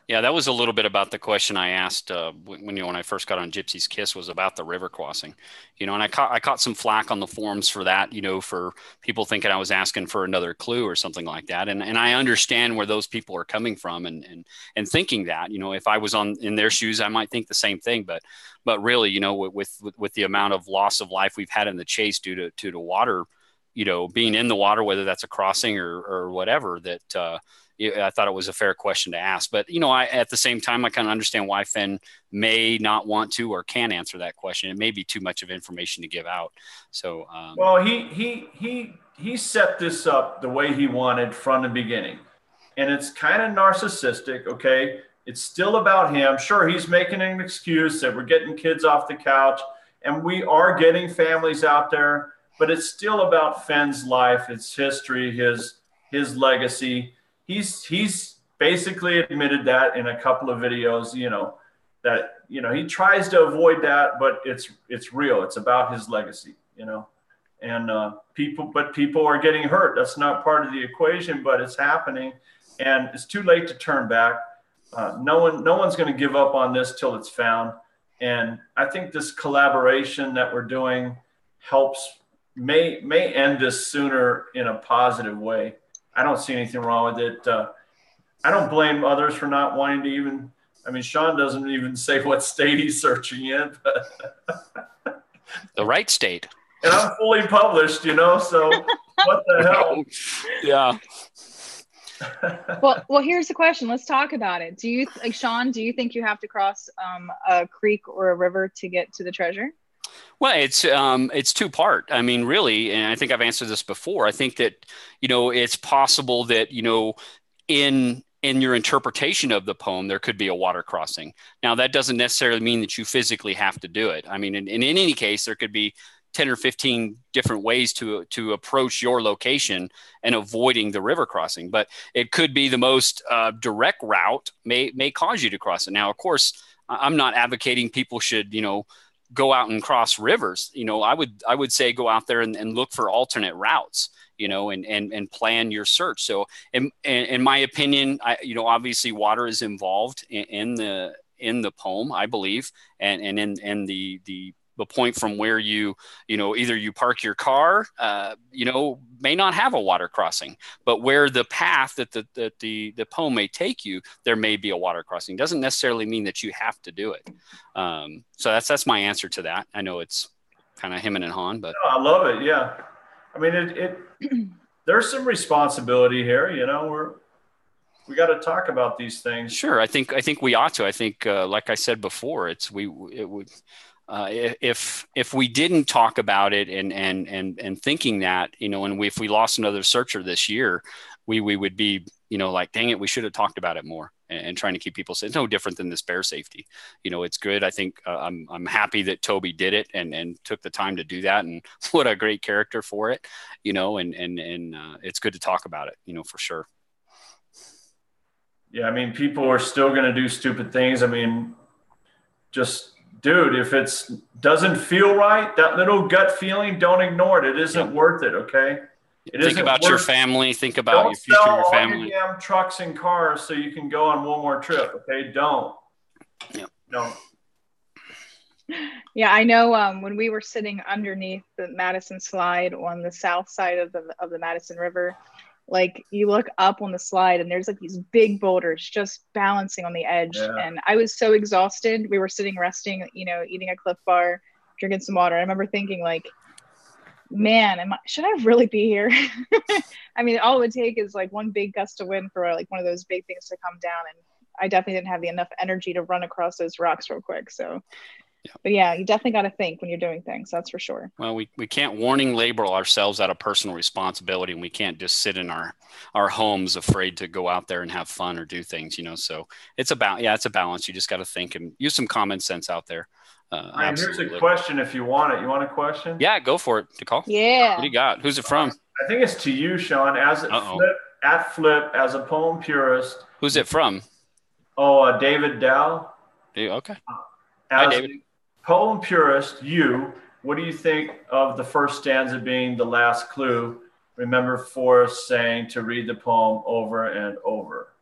Yeah, that was a little bit about the question I asked when I first got on Gypsy's Kiss, was about the river crossing, you know, and I caught some flack on the forums for that, you know, for people thinking I was asking for another clue or something like that. And I understand where those people are coming from and thinking that, you know, if I was in their shoes, I might think the same thing. But really, you know, with the amount of loss of life we've had in the chase due to water, you know, being in the water, whether that's a crossing or whatever, that I thought it was a fair question to ask. But, you know, at the same time, I kind of understand why Fenn may not want to or can answer that question. It may be too much of information to give out. So, well, he set this up the way he wanted from the beginning, and it's kind of narcissistic. Okay. It's still about him. Sure. He's making an excuse that we're getting kids off the couch, and we are getting families out there, but it's still about Fenn's life, its history, his legacy. He's basically admitted that in a couple of videos, you know, that, you know, he tries to avoid that, but it's real. It's about his legacy, you know, and people are getting hurt. That's not part of the equation, but it's happening, and it's too late to turn back. No one's going to give up on this till it's found. And I think this collaboration that we're doing may end this sooner in a positive way. I don't see anything wrong with it. I don't blame others for not wanting to even, I mean, Sean doesn't even say what state he's searching in. But the right state. And I'm fully published, you know, so what the hell? Yeah. Well, here's the question. Let's talk about it. Sean, do you think you have to cross a creek or a river to get to the treasure? Well, it's two-part. I mean, really, and I think I've answered this before. I think that, you know, it's possible that, you know, in your interpretation of the poem, there could be a water crossing. Now, that doesn't necessarily mean that you physically have to do it. I mean, in any case, there could be 10 or 15 different ways to approach your location and avoiding the river crossing. But it could be the most direct route may cause you to cross it. Now, of course, I'm not advocating people should, you know, go out and cross rivers. You know, I would say go out there and look for alternate routes, you know, and plan your search. So in my opinion, you know, obviously water is involved in the poem, I believe. And in the point from where you know, either you park your car, you know, may not have a water crossing, but where the path that the poem may take you, there may be a water crossing. Doesn't necessarily mean that you have to do it. So that's my answer to that. I know it's kind of hemming and hawing, but no, I love it. Yeah. I mean, there's some responsibility here, you know, we got to talk about these things. Sure. I think we ought to. I think, like I said before, if we didn't talk about it and thinking that, you know, and if we lost another searcher this year, we would be, you know, like, dang it, we should have talked about it more and trying to keep people safe. It's no different than this bear safety. You know, it's good. I think I'm happy that Toby did it and took the time to do that. And what a great character for it, you know, and it's good to talk about it, you know, for sure. Yeah. I mean, people are still going to do stupid things. I mean, just, dude, if it doesn't feel right, that little gut feeling, don't ignore it. It isn't worth it. Okay. Think about your family. Think about your future, your family. Don't sell all your damn trucks and cars so you can go on one more trip. Okay. Don't. Yeah. Don't. Yeah, I know. When we were sitting underneath the Madison slide on the south side of the Madison River, like you look up on the slide and there's like these big boulders just balancing on the edge. Yeah. And I was so exhausted. We were sitting resting, you know, eating a Cliff Bar, drinking some water. I remember thinking like, man, should I really be here? I mean, all it would take is like one big gust of wind for like one of those big things to come down. And I definitely didn't have enough energy to run across those rocks real quick. So But yeah, you definitely got to think when you're doing things. That's for sure. Well, we can't warning label ourselves out of personal responsibility, and we can't just sit in our homes afraid to go out there and have fun or do things, so it's a balance. You just got to think and use some common sense out there. Ryan, here's a question if you want it. You want a question? Yeah, go for it, Nicole. Yeah. What do you got? Who's it from? I think it's to you, Sean. Flip as a poem purist. Who's it from? Oh, David Dow. Okay. Hi, David. Poem purist, what do you think of the first stanza being the last clue? Remember Forrest saying to read the poem over and over.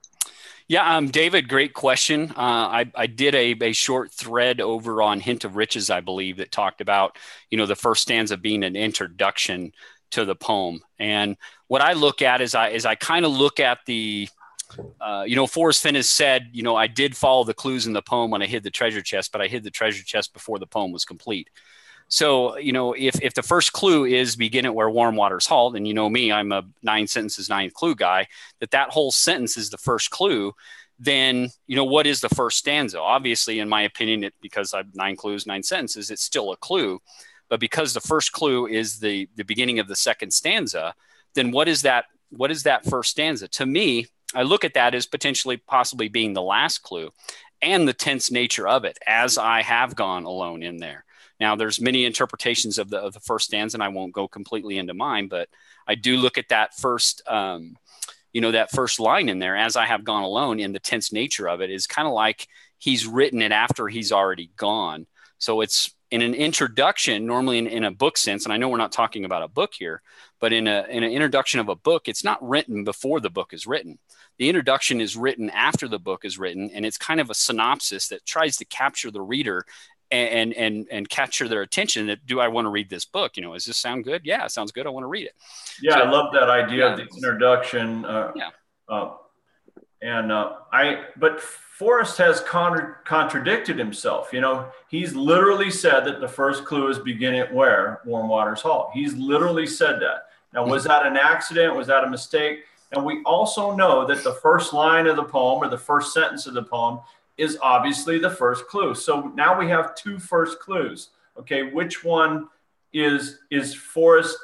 Yeah, David, great question. I did a short thread over on Hint of Riches, I believe, that talked about, the first stanza being an introduction to the poem. And what I look at is I kind of look at the, Forrest Fenn has said, I did follow the clues in the poem when I hid the treasure chest, but I hid the treasure chest before the poem was complete. So, if the first clue is begin at where warm waters halt, and me, I'm a 9 sentences, 9 clue guy, that whole sentence is the first clue, then, what is the first stanza? Obviously, in my opinion, because I've 9 clues, 9 sentences, it's still a clue. But because the first clue is the beginning of the second stanza, then what is that first stanza? To me, I look at that as potentially possibly being the last clue and the tense nature of it, as I have gone alone in there. Now, there's many interpretations of the first stanza, and I won't go completely into mine, but I do look at that first, that first line in there, as I have gone alone, in the tense nature of it is kind of like he's written it after he's already gone. So it's in an introduction, normally in a book sense, and I know we're not talking about a book here, but in an introduction of a book, it's not written before the book is written. The introduction is written after the book is written, and it's kind of a synopsis that tries to capture the reader and capture their attention. That, do I want to read this book? Does this sound good? Yeah, it sounds good. I want to read it. Yeah, so, I love that idea of the introduction. But Forrest has contradicted himself. He's literally said that the first clue is begin at where warm waters halt. He's literally said that. Now, was that an accident? Was that a mistake? And we also know that the first line of the poem, or the first sentence of the poem, is obviously the first clue. So now we have 2 first clues. Okay, which one is Forrest?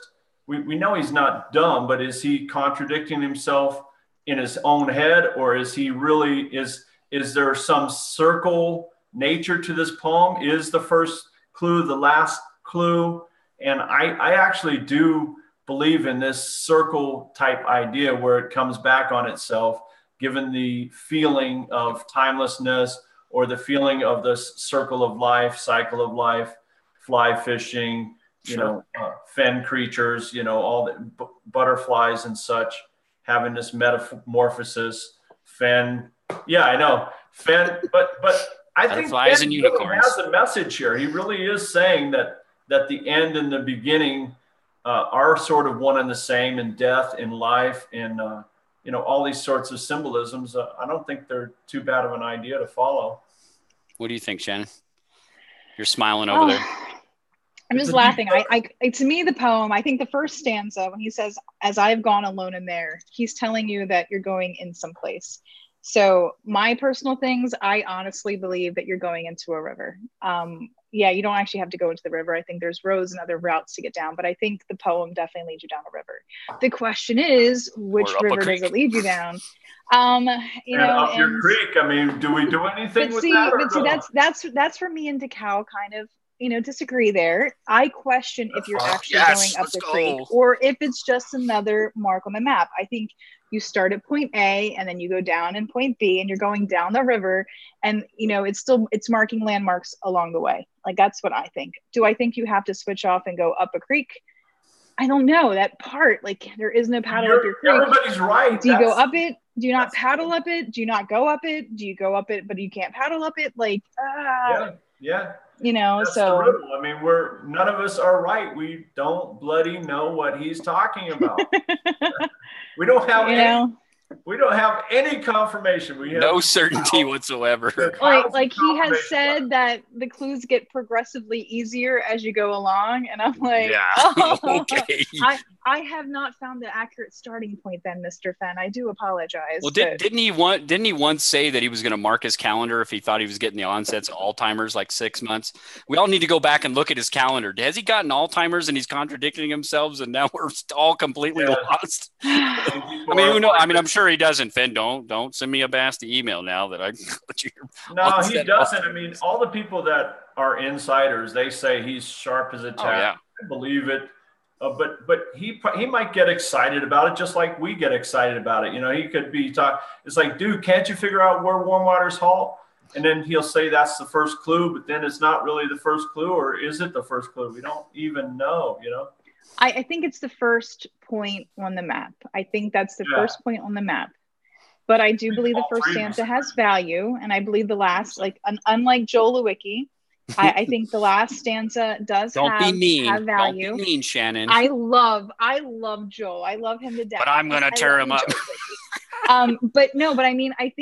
We know he's not dumb, but is he contradicting himself in his own head, or is he really is there some circle nature to this poem? Is the first clue the last clue? And I actually do believe in this circle type idea where it comes back on itself, given the feeling of timelessness, or the feeling of this circle of life, cycle of life, fly fishing, fen creatures, all the butterflies and such, having this metamorphosis. Fen, yeah, I know. Fen, but I think Fen and really has a message here. He really is saying that the end and the beginning are sort of one and the same in death, in life, in all these sorts of symbolisms. I don't think they're too bad of an idea to follow. What do you think, Shannon? You're smiling over there. I'm just laughing. I to me, the poem, I think the first stanza, when he says, as I've gone alone in there, he's telling you that you're going in someplace. So my personal things, I honestly believe that you're going into a river. You don't actually have to go into the river. I think there's roads and other routes to get down, but I think the poem definitely leads you down a river. The question is, which river does it lead you down? Up your creek. I mean, do we do anything with that? But see, that's for me and DeCal kind of, disagree there. I question if you're actually going up the creek, or if it's just another mark on the map. I think you start at point A and then you go down in point B, and you're going down the river, and it's marking landmarks along the way. Like, that's what I think. Do I think you have to switch off and go up a creek? I don't know that part. Like, there is no paddle up your creek. Everybody's right. Do you go up it? Do you not paddle up it? Do you not go up it? Do you go up it, but you can't paddle up it? Like, yeah. That's so the riddle. I mean, none of us are right. We don't bloody know what he's talking about. We don't have any confirmation. We have no certainty whatsoever. Like he has said that the clues get progressively easier as you go along, and I'm like, okay. I have not found the accurate starting point then, Mr. Fenn. I do apologize. Well, didn't he once say that he was going to mark his calendar if he thought he was getting the onsets of Alzheimer's like 6 months? We all need to go back and look at his calendar. Has he gotten Alzheimer's and he's contradicting himself and now we're all completely lost? I mean, who knows? I mean, I'm sure he doesn't. Fenn, don't send me a nasty email now that I put you. No, he doesn't. I mean, all the people that are insiders, they say he's sharp as a tack. Oh, yeah. I believe it. But he might get excited about it just like we get excited about it. You know, he could be it's like, dude, can't you figure out where warm waters halt? And then he'll say that's the first clue, but then it's not really the first clue, or is it the first clue? We don't even know, you know? I think it's the first point on the map. I think that's the first point on the map. But I do believe the first stanza has value, and I believe the last, like unlike Joel Lewicki, I think the last stanza does have value. Don't be mean, Shannon. I love Joel. I love him to death. But I'm gonna tear him up. But I mean, I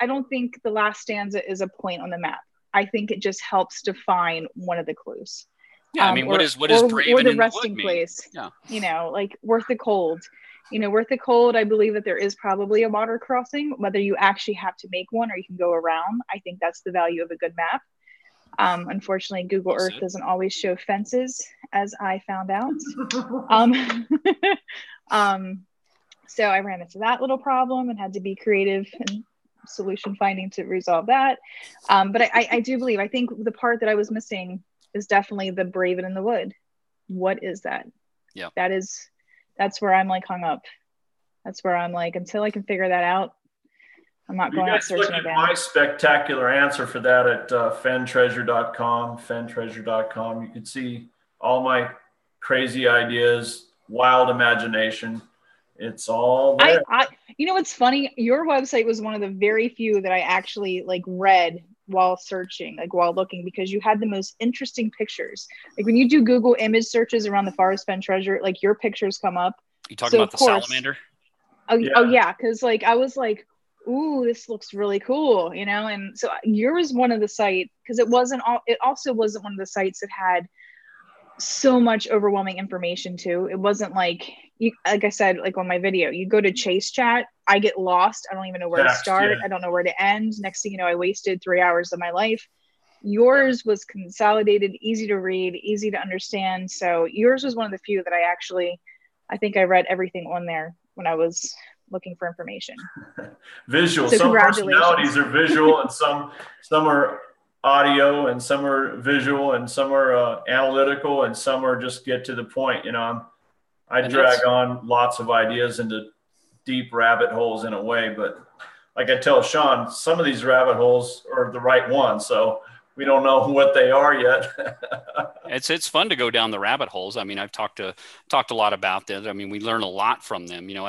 don't think the last stanza is a point on the map. I think it just helps define one of the clues. Yeah, I mean, what is Braven or the in resting the place? Yeah. You know, like Worth the Cold. You know, Worth the Cold, I believe that there is probably a water crossing, whether you actually have to make one or you can go around. I think that's the value of a good map. Unfortunately, Google Earth doesn't always show fences, as I found out. So I ran into that little problem and had to be creative and solution finding to resolve that. But I do believe, I think the part that I was missing is definitely the Braven in the Wood. What is that? Yeah. That's where I'm like hung up. That's where I'm like, until I can figure that out, I'm not going out searching again. Look at my spectacular answer for that at fenntreasure.com, fenntreasure.com. You can see all my crazy ideas, wild imagination. It's all there. You know what's funny? Your website was one of the very few that I actually like read while searching, like while looking, because you had the most interesting pictures. Like when you do Google image searches around the Forrest Fenn treasure, like your pictures come up. You talking about the salamander? Oh yeah, because like I was like, ooh, this looks really cool, you know? And so yours one of the site, because it also wasn't one of the sites that had so much overwhelming information too. It wasn't like I said, like on my video, you go to Chase Chat, I get lost. I don't even know where to start. I don't know where to end. Next thing you know, I wasted 3 hours of my life. Yours was consolidated, easy to read, easy to understand. So yours was one of the few that I think I read everything on there when I was looking for information. Visual. So some personalities are visual and some are audio and some are visual and some are analytical and some are just get to the point. You know, I drag on lots of ideas into deep rabbit holes in a way, but like I tell Sean, some of these rabbit holes are the right ones. So we don't know what they are yet. It's fun to go down the rabbit holes. I mean, I've talked a lot about that. I mean, we learn a lot from them. You know,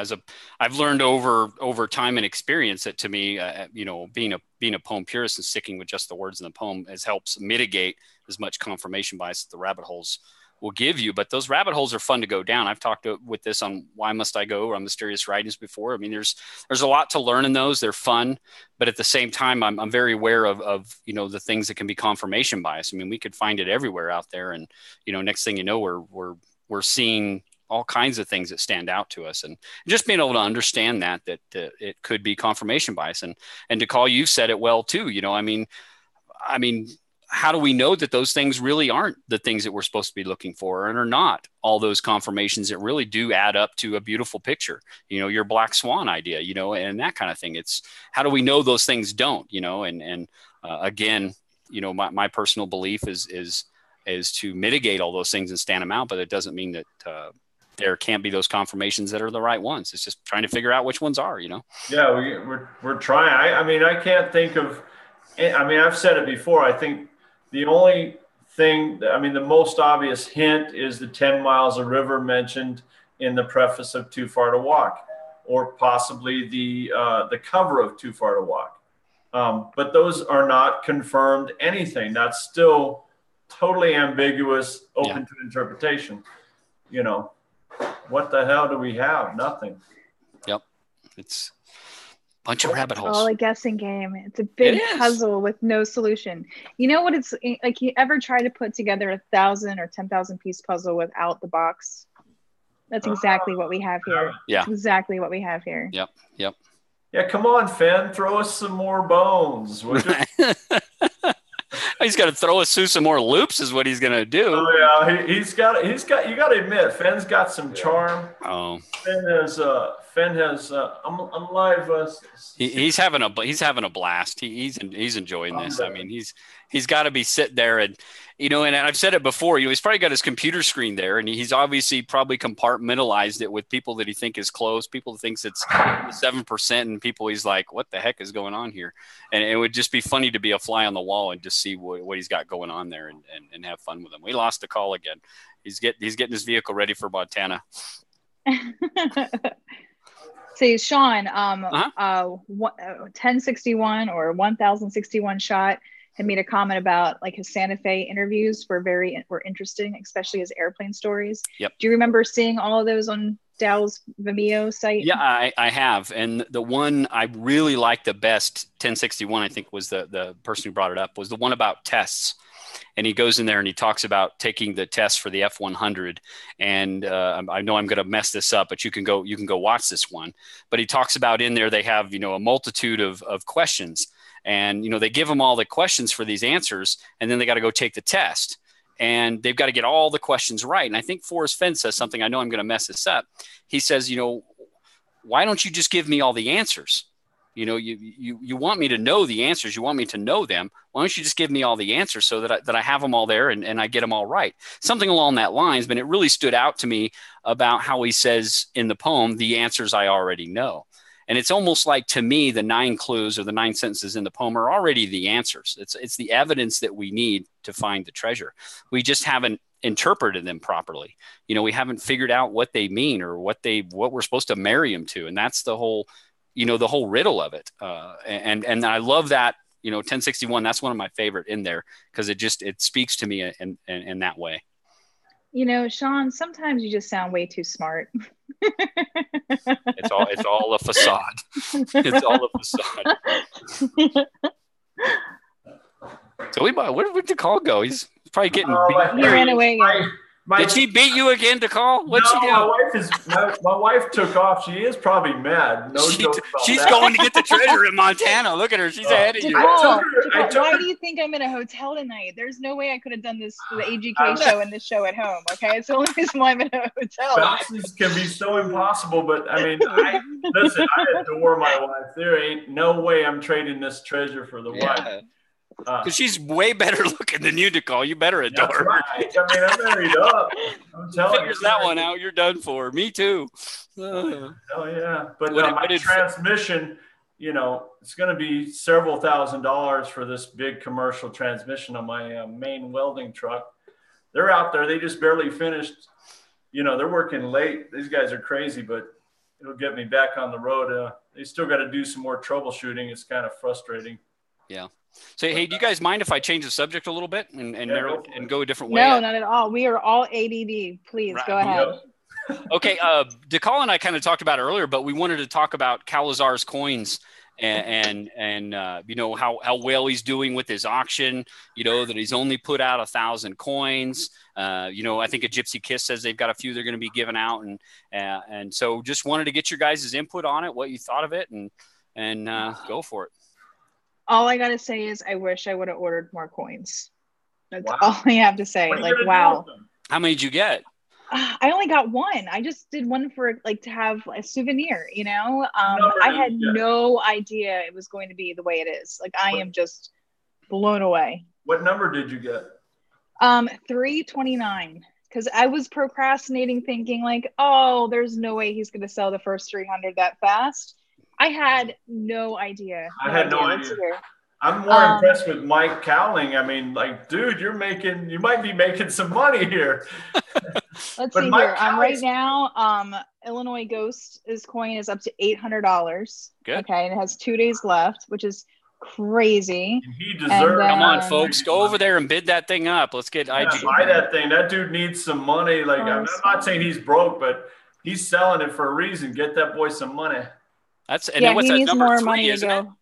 I've learned over time and experience that to me, you know, being a poem purist and sticking with just the words in the poem helps mitigate as much confirmation bias that the rabbit holes will give you. But those rabbit holes are fun to go down. I've talked with this on Why Must I Go or on Mysterious Writings before. I mean, there's a lot to learn in those. They're fun, but at the same time, I'm very aware of you know, the things that can be confirmation bias. I mean, we could find it everywhere out there, and you know, next thing you know, we're seeing all kinds of things that stand out to us, and just being able to understand that it could be confirmation bias, and to call, you've said it well too. You know, I mean. How do we know that those things really aren't the things that we're supposed to be looking for, and are not all those confirmations that really do add up to a beautiful picture, you know, your black swan idea, you know, and that kind of thing. It's how do we know those things don't, you know, and again, you know, my personal belief is to mitigate all those things and stand them out, but it doesn't mean that there can't be those confirmations that are the right ones. It's just trying to figure out which ones are, you know? Yeah, we're trying. I mean, I can't think of, I mean, I've said it before. I think the only thing, I mean, the most obvious hint is the 10 miles of river mentioned in the preface of Too Far to Walk, or possibly the cover of Too Far to Walk. But those are not confirmed anything. That's still totally ambiguous, open to interpretation. You know, what the hell do we have? Nothing. Yep. It's bunch of rabbit holes. All a guessing game. It's a big puzzle with no solution. You know what it's like? You ever try to put together 1,000 or 10,000 piece puzzle without the box? That's exactly what we have here. Yeah. That's exactly what we have here. Yep. Yeah, come on, Fenn, throw us some more bones. He's got to throw us through some more loops is what he's going to do. Oh yeah, he's got, you got to admit, Fenn's got some charm. Oh, Fenn has, I'm live. he's having a blast. He's enjoying this. I mean, he's got to be sitting there and, and I've said it before, he's probably got his computer screen there and he's obviously probably compartmentalized it with people that he think is close, people that thinks it's 7% and people he's like, what the heck is going on here? And it would just be funny to be a fly on the wall and just see what he's got going on there and have fun with him. We lost the call again. He's getting his vehicle ready for Montana. So Sean, 1061 or 1061 shot had made a comment about like his Santa Fe interviews were interesting, especially his airplane stories. Yep. Do you remember seeing all of those on Dow's Vimeo site? Yeah, I have. And the one I really liked the best, 1061, I think was the person who brought it up, was the one about tests. And he goes in there and he talks about taking the test for the F-100. And I know I'm going to mess this up, but you can go watch this one. But he talks about in there, they have, a multitude of questions. And, they give them all the questions for these answers, and then they got to go take the test. And they've got to get all the questions right. And I think Forrest Fenn says something, I know I'm going to mess this up. He says, why don't you just give me all the answers? You want me to know the answers. You want me to know them. Why don't you just give me all the answers so that I have them all there and I get them all right? Something along that lines, but it really stood out to me about how he says in the poem, the answers I already know. And it's almost like, to me, the 9 clues or the 9 sentences in the poem are already the answers. It's the evidence that we need to find the treasure. We just haven't interpreted them properly. We haven't figured out what they mean or what we're supposed to marry them to. And that's the whole, the whole riddle of it. And I love that, 1061, that's one of my favorite in there because it speaks to me in that way. Sean, sometimes you just sound way too smart. It's all a facade. It's all a facade. So where'd the call go? He's probably getting beat. He ran away again. Did she beat you again, DeCall? What'd she do? My wife took off. She is probably mad. She's going to get the treasure in Montana. Look at her. She's ahead of you. Why do you think I'm in a hotel tonight? There's no way I could have done the AGK show and this show at home. Okay, it's the only reason why I'm in a hotel. Bounces can be so impossible, but I mean, I adore my wife. There ain't no way I'm trading this treasure for the wife. Because she's way better looking than you, DeCall. You better adore her. Right. I mean, I'm married up. I'm telling you. Figures that one out, you're done for. Me too. Oh yeah, but my transmission, it's going to be several $1,000s for this big commercial transmission on my main welding truck. They're out there. They just barely finished. They're working late. These guys are crazy, but it'll get me back on the road. They still got to do some more troubleshooting. It's kind of frustrating. Yeah. So, hey, do you guys mind if I change the subject a little bit and go a different way? No, not at all. We are all ADD. Please go ahead. Okay. DeCall and I kind of talked about it earlier, but we wanted to talk about Calazar's coins and how well he's doing with his auction, that he's only put out 1,000 coins. I think a Gypsy Kiss says they've got a few they're going to be giving out. And so just wanted to get your guys' input on it, what you thought of it and go for it. All I got to say is I wish I would have ordered more coins. That's all I have to say. Wow. How many did you get? I only got one. I just did one for to have a souvenir, I had no idea it was going to be the way it is. I am just blown away. What number did you get? 329. Because I was procrastinating thinking there's no way he's going to sell the first 300 that fast. I had no idea. I had no idea. I'm more impressed with Mike Cowling. I mean, dude, you might be making some money here. Let's see here. Right now, Illinois Ghost's coin is up to $800. Good. Okay, and it has 2 days left, which is crazy. And he deserves. Come on, folks, go over there and bid that thing up. Let's get IG. Buy that thing. That dude needs some money. I'm not saying he's broke, but he's selling it for a reason. Get that boy some money. What's he that, needs number more 3, money isn't to it? go.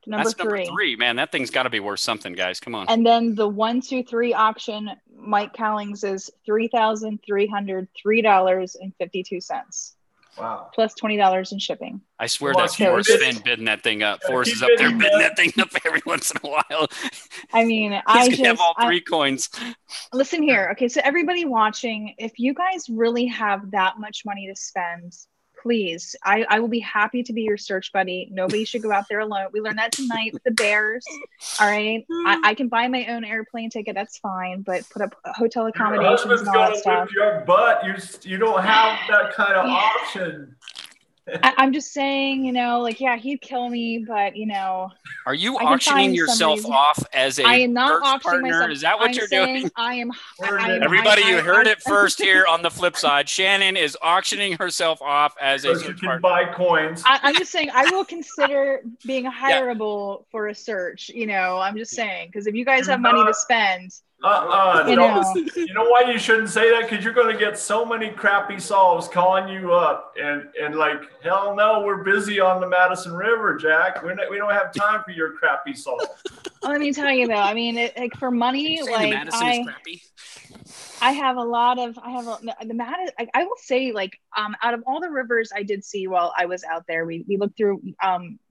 Number That's number three. 3, man. That thing's got to be worth something, guys. Come on. And then the 1, 2, 3 auction, Mike Cowlings is $3,303.52. Wow. Plus $20 in shipping. I swear that's Forrest Fenn bidding that thing up. Forrest is up there bidding that thing up every once in a while. I mean, He's gonna have all 3 coins. Listen here. Okay, so everybody watching, if you guys really have that much money to spend, please, I will be happy to be your search buddy. Nobody should go out there alone. We learned that tonight with the Bears. All right. I can buy my own airplane ticket. That's fine. But put up hotel accommodations and all that stuff. Whip your butt. You don't have that kind of option. I'm just saying, yeah, he'd kill me, but Are you auctioning yourself off as a I am not search auctioning partner? myself. Is that what I'm you're saying doing? Everybody, you heard it first here on the flip side. Shannon is auctioning herself off as a search partner. Buy coins. I'm just saying I will consider being hireable for a search. I'm just saying, because if you guys have money to spend. You know why you shouldn't say that? Because you're going to get so many crappy solves calling you up and like, hell no, we're busy on the Madison River, Jack. We don't have time for your crappy solve. Let me tell you though. I mean, like for money, like I have a lot of. I will say, like, out of all the rivers I did see while I was out there, we looked through.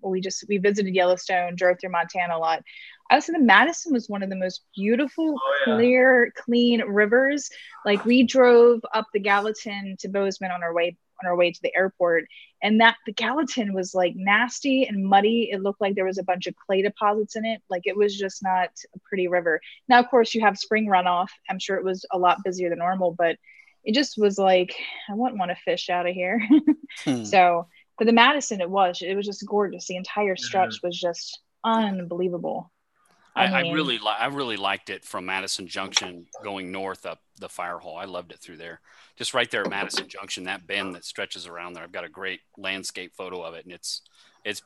We visited Yellowstone, drove through Montana a lot. I would say the Madison was one of the most beautiful, clear, clean rivers. Like we drove up the Gallatin to Bozeman on our way to the airport, and the Gallatin was like nasty and muddy. It looked like there was a bunch of clay deposits in it. Like it was just not a pretty river. Now, of course, you have spring runoff. I'm sure it was a lot busier than normal, but it just was like, I wouldn't want to fish out of here. So for the Madison, it was just gorgeous. The entire stretch was just unbelievable. I really liked it from Madison Junction going north up the fire hole. I loved it through there. Just right there at Madison Junction, that bend that stretches around there. I've got a great landscape photo of it, and it's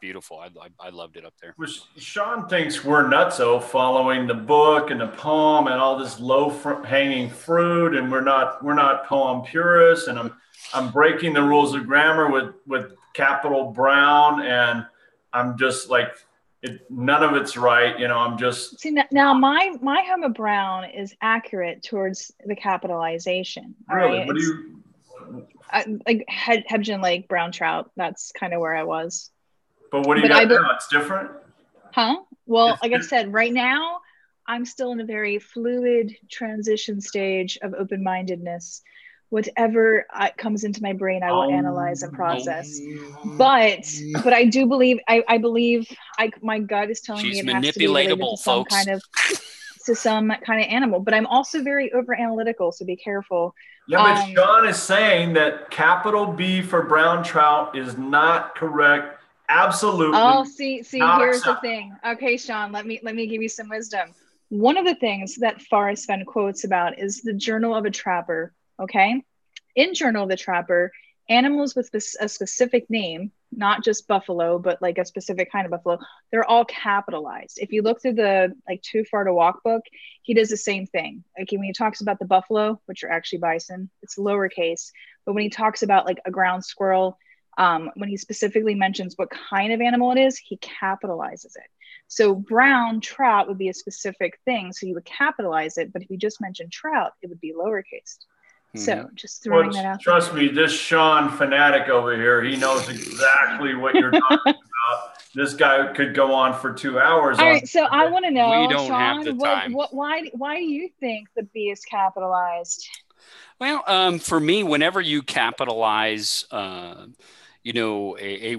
beautiful. I loved it up there. Sean thinks we're nutso following the book and the poem and all this low-hanging fruit, and we're not poem purists, and I'm breaking the rules of grammar with capital Brown, and I'm just like, none of it's right. I'm just see now my home of Brown is accurate towards the capitalization. Really? Right? What do you like Hebgen Lake brown trout? That's kind of where I was. But what do you got now? It's different? Huh? Well, like I said, right now I'm still in a very fluid transition stage of open-mindedness. Whatever comes into my brain, I will analyze and process. But I do believe, I believe my gut is telling me it has to be related to some kind of animal. But I'm also very over analytical, so be careful. Yeah, but Sean is saying that capital B for brown trout is not correct. Absolutely. Oh, see, here's the thing. Okay, Sean, let me give you some wisdom. One of the things that Forrest Fenn quotes about is the Journal of a Trapper. Okay. In Journal of the Trapper, animals with a specific name, not just buffalo, but like a specific kind of buffalo, they're all capitalized. If you look through the Too Far to Walk book, he does the same thing. Like when he talks about the buffalo, which are actually bison, it's lowercase. But when he talks about like a ground squirrel, when he specifically mentions what kind of animal it is, he capitalizes it. So brown trout would be a specific thing. So you would capitalize it. But if you just mentioned trout, it would be lowercase. So just throwing that out. Trust me, this Sean fanatic over here, he knows exactly what you're talking about. This guy could go on for 2 hours. All right, so I want to know, we don't have the time. Why do you think the B is capitalized? Well, for me, whenever you capitalize, a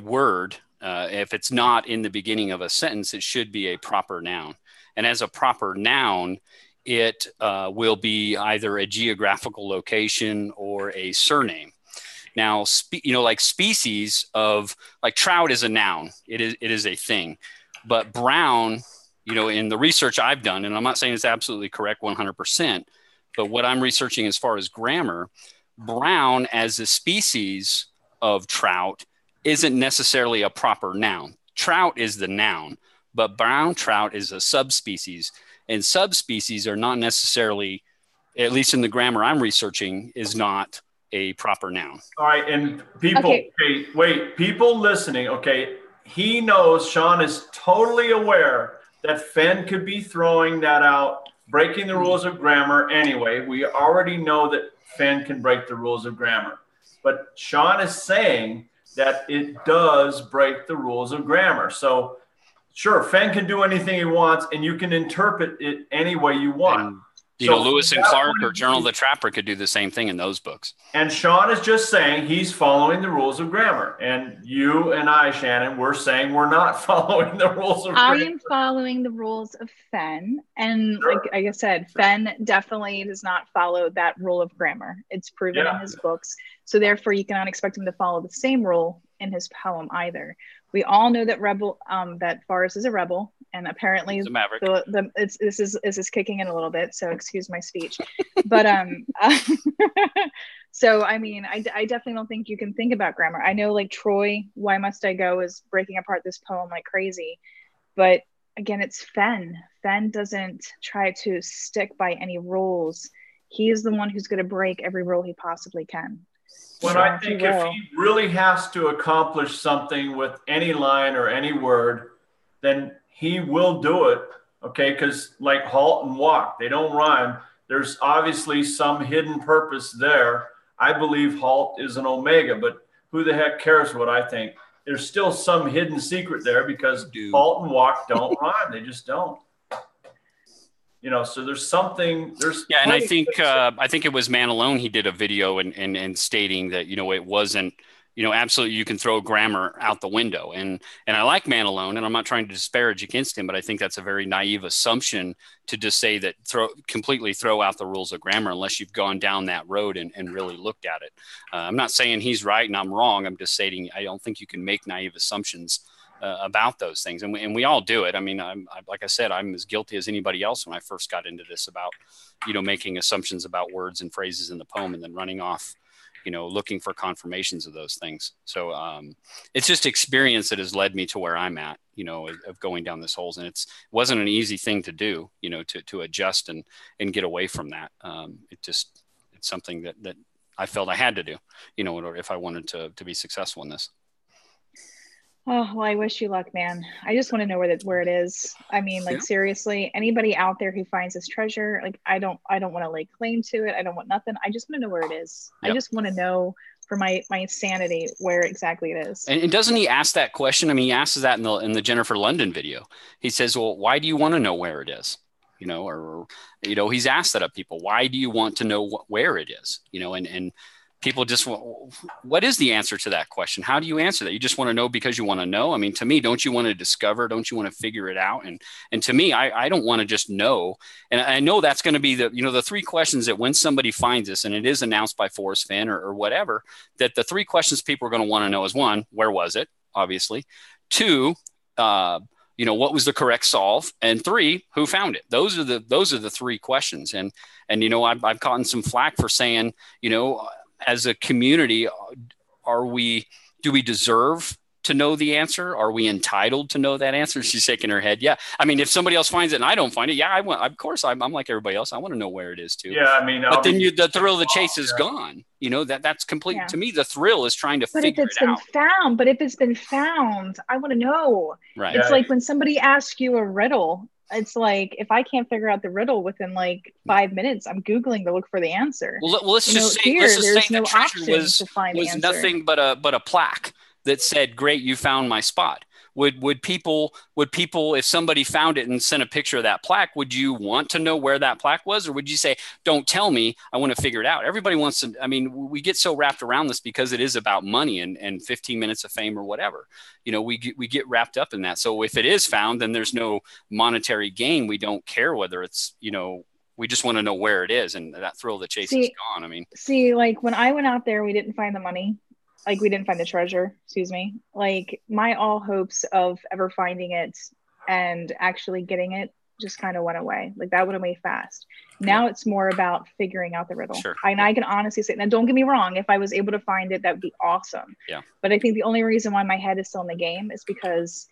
word, if it's not in the beginning of a sentence, it should be a proper noun. And as a proper noun, it will be either a geographical location or a surname. Now, like species of like trout is a noun. It is a thing. But brown, in the research I've done, and I'm not saying it's absolutely correct 100%, but what I'm researching as far as grammar, brown as a species of trout isn't necessarily a proper noun. Trout is the noun, but brown trout is a subspecies. And subspecies are not necessarily, at least in the grammar I'm researching, is not a proper noun. All right. And people, people listening, okay, he knows, Sean is totally aware that Fenn could be throwing that out, breaking the rules of grammar anyway. We already know that Fenn can break the rules of grammar. But Sean is saying that it does break the rules of grammar. So, sure, Fenn can do anything he wants, and you can interpret it any way you want. And, Lewis and Clark or Journal of the Trapper could do the same thing in those books. And Sean is just saying he's following the rules of grammar. And you and I, Shannon, we're saying we're not following the rules of grammar. I am following the rules of Fenn. And like I said, Fenn definitely does not follow that rule of grammar. It's proven in his books. So therefore, you cannot expect him to follow the same rule in his poem either. We all know that that Forrest is a rebel, and apparently this is kicking in a little bit. So excuse my speech, but so I mean, I definitely don't think you can think about grammar. I know, like Troy, Why Must I Go is breaking apart this poem like crazy, but again, it's Fenn. Fenn doesn't try to stick by any rules. He is the one who's going to break every rule he possibly can. Well, I think if he really has to accomplish something with any line or any word, then he will do it, okay? Because like halt and walk, they don't rhyme. There's obviously some hidden purpose there. I believe halt is an omega, but who the heck cares what I think? There's still some hidden secret there because halt and walk don't rhyme. They just don't. So there's something. And I think it was Man Alone. He did a video and stating that it wasn't absolutely you can throw grammar out the window. And I like Man Alone, and I'm not trying to disparage against him, but I think that's a very naive assumption to just say that completely throw out the rules of grammar unless you've gone down that road and really looked at it. I'm not saying he's right and I'm wrong. I'm just stating I don't think you can make naive assumptions about those things. And we all do it. I mean, like I said, I'm as guilty as anybody else when I first got into this about, making assumptions about words and phrases in the poem and then running off, looking for confirmations of those things. So it's just experience that has led me to where I'm at, of going down this holes. And it wasn't an easy thing to do, to adjust and get away from that. It's something that I felt I had to do, in order if I wanted to be successful in this. Oh, well, I wish you luck, man. I just want to know where it is. I mean, seriously, anybody out there who finds this treasure, I don't want to lay claim to it. I don't want nothing. I just want to know where it is. Yep. I just want to know for my sanity where exactly it is. And doesn't he ask that question? I mean, he asks that in the Jennifer London video. He says, well, why do you want to know where it is? He's asked that of people. Why do you want to know where it is? And people just what is the answer to that question? How do you answer that? You just want to know because you want to know? I mean, to me, don't you want to discover? Don't you want to figure it out? And to me, I don't want to just know. And I know that's going to be the three questions that when somebody finds this, and it is announced by Forrest Fenn or whatever, that the three questions people are going to want to know is one, where was it? Obviously. Two, what was the correct solve? And three, who found it? Those are the three questions. And I've gotten some flack for saying, as a community, do we deserve to know the answer? Are we entitled to know that answer? She's shaking her head. Yeah. I mean, if somebody else finds it and I don't find it, yeah, of course, I'm like everybody else. I want to know where it is too. Yeah. I mean, but then the thrill of the chase is gone. That's complete. Yeah. To me, the thrill is trying to figure it out. But if it's been found, I want to know. Right. It's like when somebody asks you a riddle, it's like, if I can't figure out the riddle within 5 minutes, I'm Googling to look for the answer. Well, let's just say the treasure was nothing but a plaque that said, "Great, you found my spot." Would people, if somebody found it and sent a picture of that plaque, would you want to know where that plaque was? Or would you say, don't tell me, I want to figure it out? Everybody wants to, I mean, we get so wrapped around this because it is about money and 15 minutes of fame or whatever. We get wrapped up in that. So if it is found, then there's no monetary gain. We don't care whether it's, we just want to know where it is. And that thrill of the chase is gone. I mean, when I went out there, we didn't find the money. We didn't find the treasure, excuse me. My all hopes of ever finding it and actually getting it just kind of went away. That went away fast. Now it's more about figuring out the riddle. Sure. And I can honestly say, now don't get me wrong, if I was able to find it, that would be awesome. Yeah. But I think the only reason why my head is still in the game is because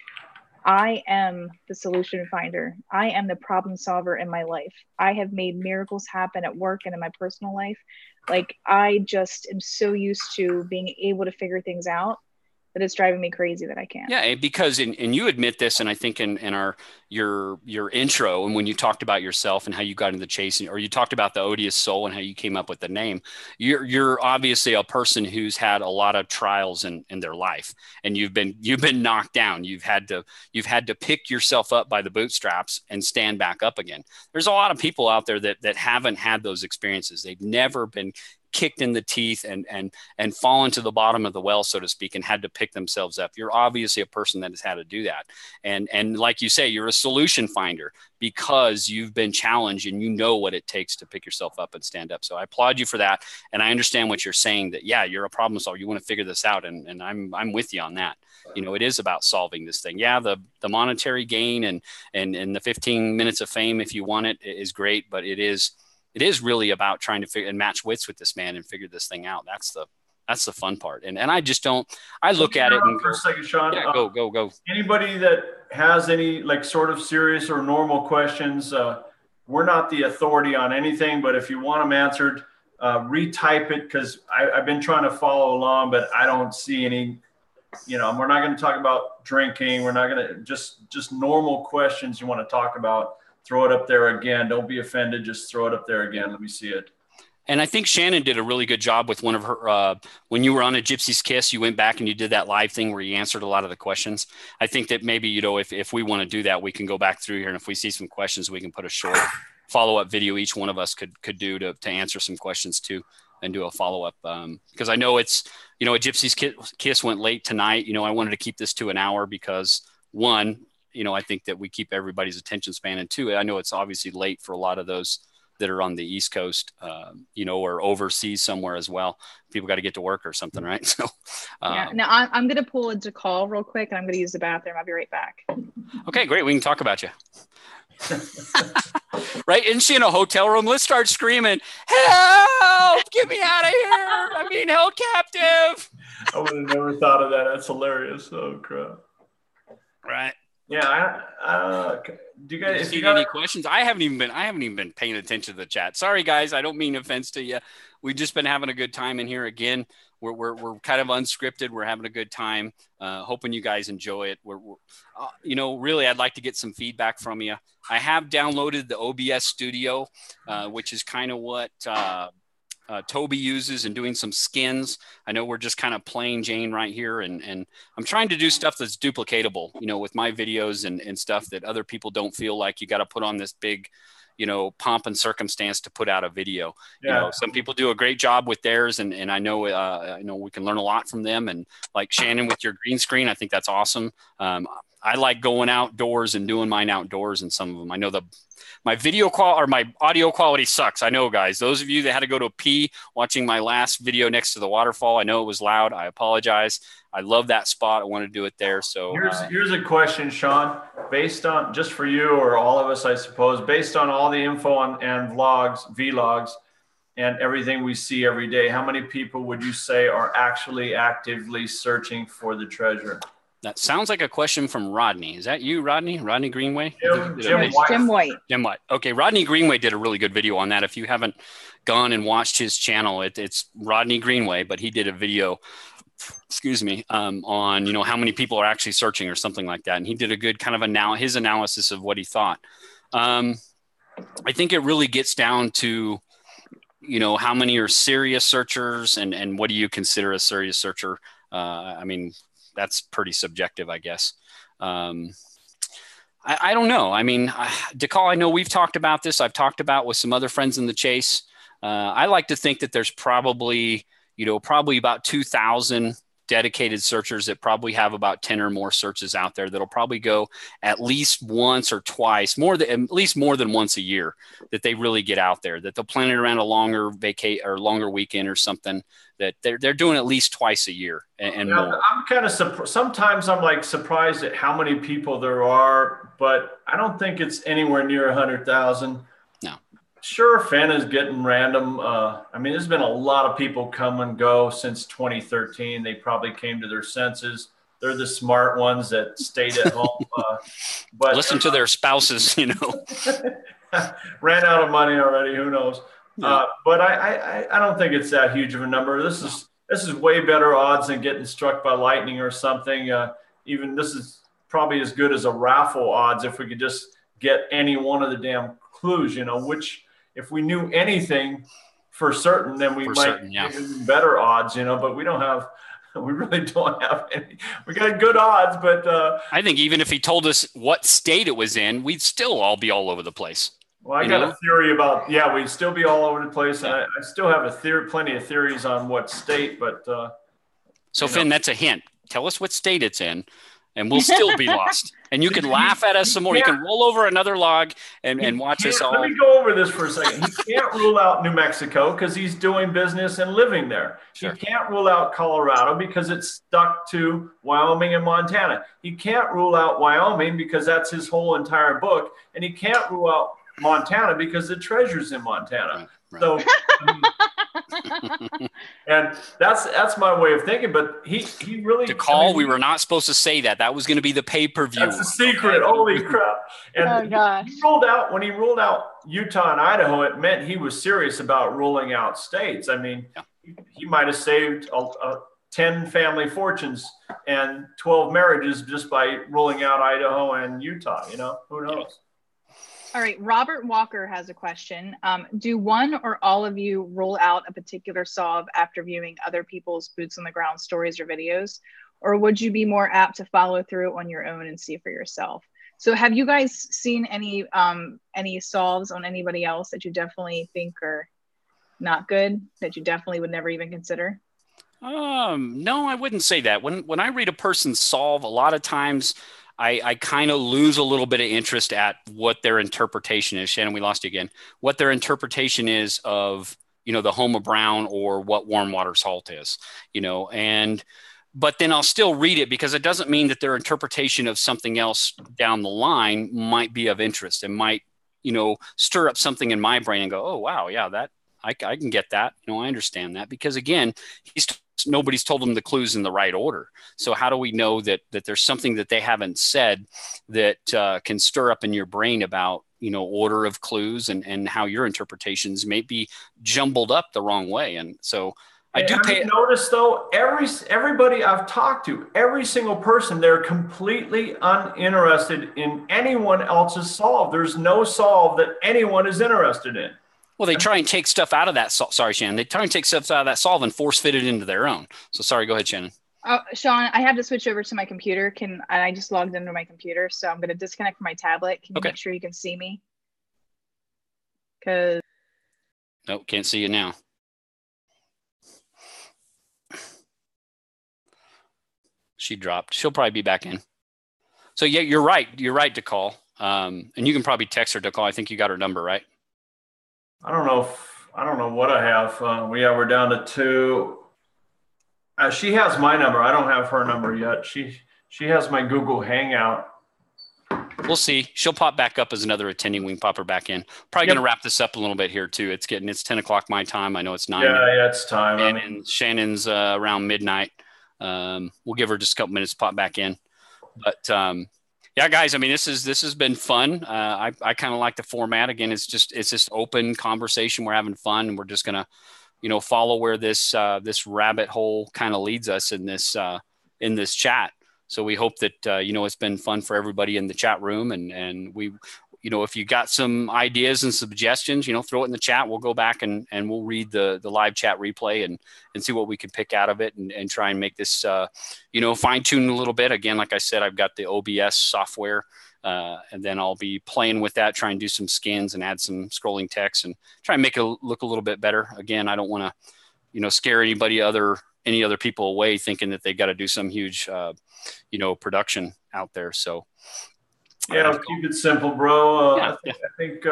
I am the solution finder. I am the problem solver in my life. I have made miracles happen at work and in my personal life. I just am so used to being able to figure things out that it's driving me crazy that I can't. Yeah, because and you admit this, and I think in your intro, and when you talked about yourself and how you got into the chase, or you talked about the odious soul and how you came up with the name, you're obviously a person who's had a lot of trials in their life, and you've been knocked down. You've had to pick yourself up by the bootstraps and stand back up again. There's a lot of people out there that haven't had those experiences. They've never been kicked in the teeth and fallen to the bottom of the well, so to speak, and had to pick themselves up. You're obviously a person that has had to do that. And like you say, you're a solution finder because you've been challenged and you know what it takes to pick yourself up and stand up. So I applaud you for that. And I understand what you're saying, that, yeah, you're a problem solver. You want to figure this out. And I'm with you on that. You know, it is about solving this thing. Yeah, the monetary gain and the 15 minutes of fame, if you want it, is great, but it is really about trying to figure and match wits with this man and figure this thing out. That's the fun part. And I just don't, I look at it and for a second, Sean. Yeah, go. Anybody that has any like sort of serious or normal questions, we're not the authority on anything, but if you want them answered, retype it, because I've been trying to follow along, but I don't see any, we're not going to talk about drinking. We're not going to just normal questions you want to talk about. Throw it up there again. Don't be offended. Just throw it up there again. Let me see it. And I think Shannon did a really good job with one of her, when you were on A Gypsy's Kiss, you went back and you did that live thing where you answered a lot of the questions. I think that maybe, if we want to do that, we can go back through here. And if we see some questions, we can put a short follow-up video each one of us could do to answer some questions too, and do a follow-up. Because I know it's, A Gypsy's Kiss went late tonight. I wanted to keep this to an hour because, one, I think that we keep everybody's attention span. And two, I know it's obviously late for a lot of those that are on the East Coast, or overseas somewhere as well. People got to get to work or something, right? So, yeah. Now I'm going to pull into call real quick, and I'm going to use the bathroom. I'll be right back. Okay, great. We can talk about you. Right? Isn't she in a hotel room? Let's start screaming, "Help! Get me out of here! I'm being held captive!" I would have never thought of that. That's hilarious. Oh crap! Right. Yeah. Do you guys? If you got any questions, I haven't even been paying attention to the chat. Sorry, guys. I don't mean offense to you. We've just been having a good time in here. Again, we're kind of unscripted. We're having a good time. Hoping you guys enjoy it. Really, I'd like to get some feedback from you. I have downloaded the OBS Studio, which is kind of what Toby uses, and doing some skins. I know we're just kind of plain Jane right here. And I'm trying to do stuff that's duplicatable, with my videos and stuff that other people don't feel like you got to put on this big, pomp and circumstance to put out a video. Yeah. Some people do a great job with theirs. And I know, we can learn a lot from them. And like Shannon with your green screen, I think that's awesome. I like going outdoors and doing mine outdoors in some of them. I know my video quality or my audio quality sucks. I know, guys. Those of you that had to go to pee watching my last video next to the waterfall, I know it was loud. I apologize. I love that spot. I want to do it there. So here's a question, Sean, based on, just for you or all of us, I suppose, based on all the info and vlogs, and everything we see every day, how many people would you say are actually actively searching for the treasure? That sounds like a question from Rodney. Is that you, Rodney? Rodney Greenway? Jim White. Jim White. Okay, Rodney Greenway did a really good video on that. If you haven't gone and watched his channel, it's Rodney Greenway, but he did a video, on how many people are actually searching or something like that, and he did a good kind of his analysis of what he thought. I think it really gets down to how many are serious searchers, and what do you consider a serious searcher? That's pretty subjective, I guess. I don't know. DeCall, I know we've talked about this. I've talked about with some other friends in the chase. I like to think that there's probably about 2,000 dedicated searchers that probably have about 10 or more searches out there that'll probably go at least once or twice, at least more than once a year, that they really get out there, that they'll plan it around a longer longer weekend or something, that they're doing at least twice a year and more. I'm kind of sometimes I'm surprised at how many people there are, but I don't think it's anywhere near 100,000. No. Sure, Fenn is getting random. There's been a lot of people come and go since 2013. They probably came to their senses. They're the smart ones that stayed at home. But listen to their spouses, ran out of money already. Who knows? Yeah. But I don't think it's that huge of a number. This is this is way better odds than getting struck by lightning or something. Even this is probably as good as a raffle odds if we could just get any one of the damn clues, you know, which if we knew anything for certain, then we might get even better odds, you know, but we really don't have any. We got good odds, but I think even if he told us what state it was in, we'd still all be all over the place. Well, I got a theory about, we'd still be all over the place. And I still have plenty of theories on what state, but. So Finn, that's a hint. Tell us what state it's in and we'll still be lost. And you can laugh at us some more. You can roll over another log and watch us all. Let me go over this for a second. He can't rule out New Mexico because he's doing business and living there. Sure. He can't rule out Colorado because it's stuck to Wyoming and Montana. He can't rule out Wyoming because that's his whole entire book. And he can't rule out Montana because the treasure's in Montana. Right. So, and that's my way of thinking. But he really we were not supposed to say that. That was going to be the pay-per-view. That's a secret. Okay. Holy crap! And when he ruled out Utah and Idaho, it meant he was serious about ruling out states. I mean, he might have saved 10 family fortunes and 12 marriages just by ruling out Idaho and Utah. You know, who knows? All right, Robert Walker has a question. Do one or all of you rule out a particular solve after viewing other people's boots on the ground stories or videos? Or would you be more apt to follow through on your own and see for yourself? So have you guys seen any solves on anybody else that you definitely think are not good, that you definitely would never even consider? No, I wouldn't say that. When I read a person solve, a lot of times I kind of lose a little bit of interest at what their interpretation is. Shannon, we lost you again. What their interpretation is of, the Homa Brown or what warm water salt is, but then I'll still read it because it doesn't mean that their interpretation of something else down the line might be of interest and might, stir up something in my brain and go, oh, wow, yeah, that I can get that. I understand that because again, nobody's told them the clues in the right order. So how do we know that there's something that they haven't said that can stir up in your brain about, order of clues and how your interpretations may be jumbled up the wrong way. And so I do notice though, everybody I've talked to, every single person, they're completely uninterested in anyone else's solve. There's no solve that anyone is interested in. Well, they try and take stuff out of that. Sorry, Shannon. They try and take stuff out of that solve and force fit it into their own. So sorry, go ahead, Shannon. Oh, Sean, I have to switch over to my computer. I just logged into my computer, so I'm going to disconnect from my tablet. Can you make sure you can see me? Nope, can't see you now. She dropped. She'll probably be back in. So yeah, you're right. You're right to call. And you can probably text her to call. I think you got her number, right? I don't know what I have. We're down to 2. She has my number. I don't have her number yet. She has my Google Hangout. We'll see. She'll pop back up as another attending. We can pop her back in. Probably going to wrap this up a little bit here too. It's 10 o'clock my time. I know it's 9. Yeah, it's time. And Shannon's around midnight. We'll give her just a couple minutes to pop back in. But yeah, guys, I mean, this has been fun. I kind of like the format. Again, it's just open conversation. We're having fun, and we're just gonna, follow where this rabbit hole kind of leads us in this chat. So we hope that it's been fun for everybody in the chat room, and we, if you got some ideas and suggestions, throw it in the chat. We'll go back and we'll read the live chat replay and see what we can pick out of it and try and make this, fine tune a little bit. Again, like I said, I've got the OBS software, and then I'll be playing with that, try and do some skins and add some scrolling text and try and make it look a little bit better. Again, I don't want to, scare any other people away thinking that they got to do some huge, production out there. So, yeah, keep it simple, bro. I think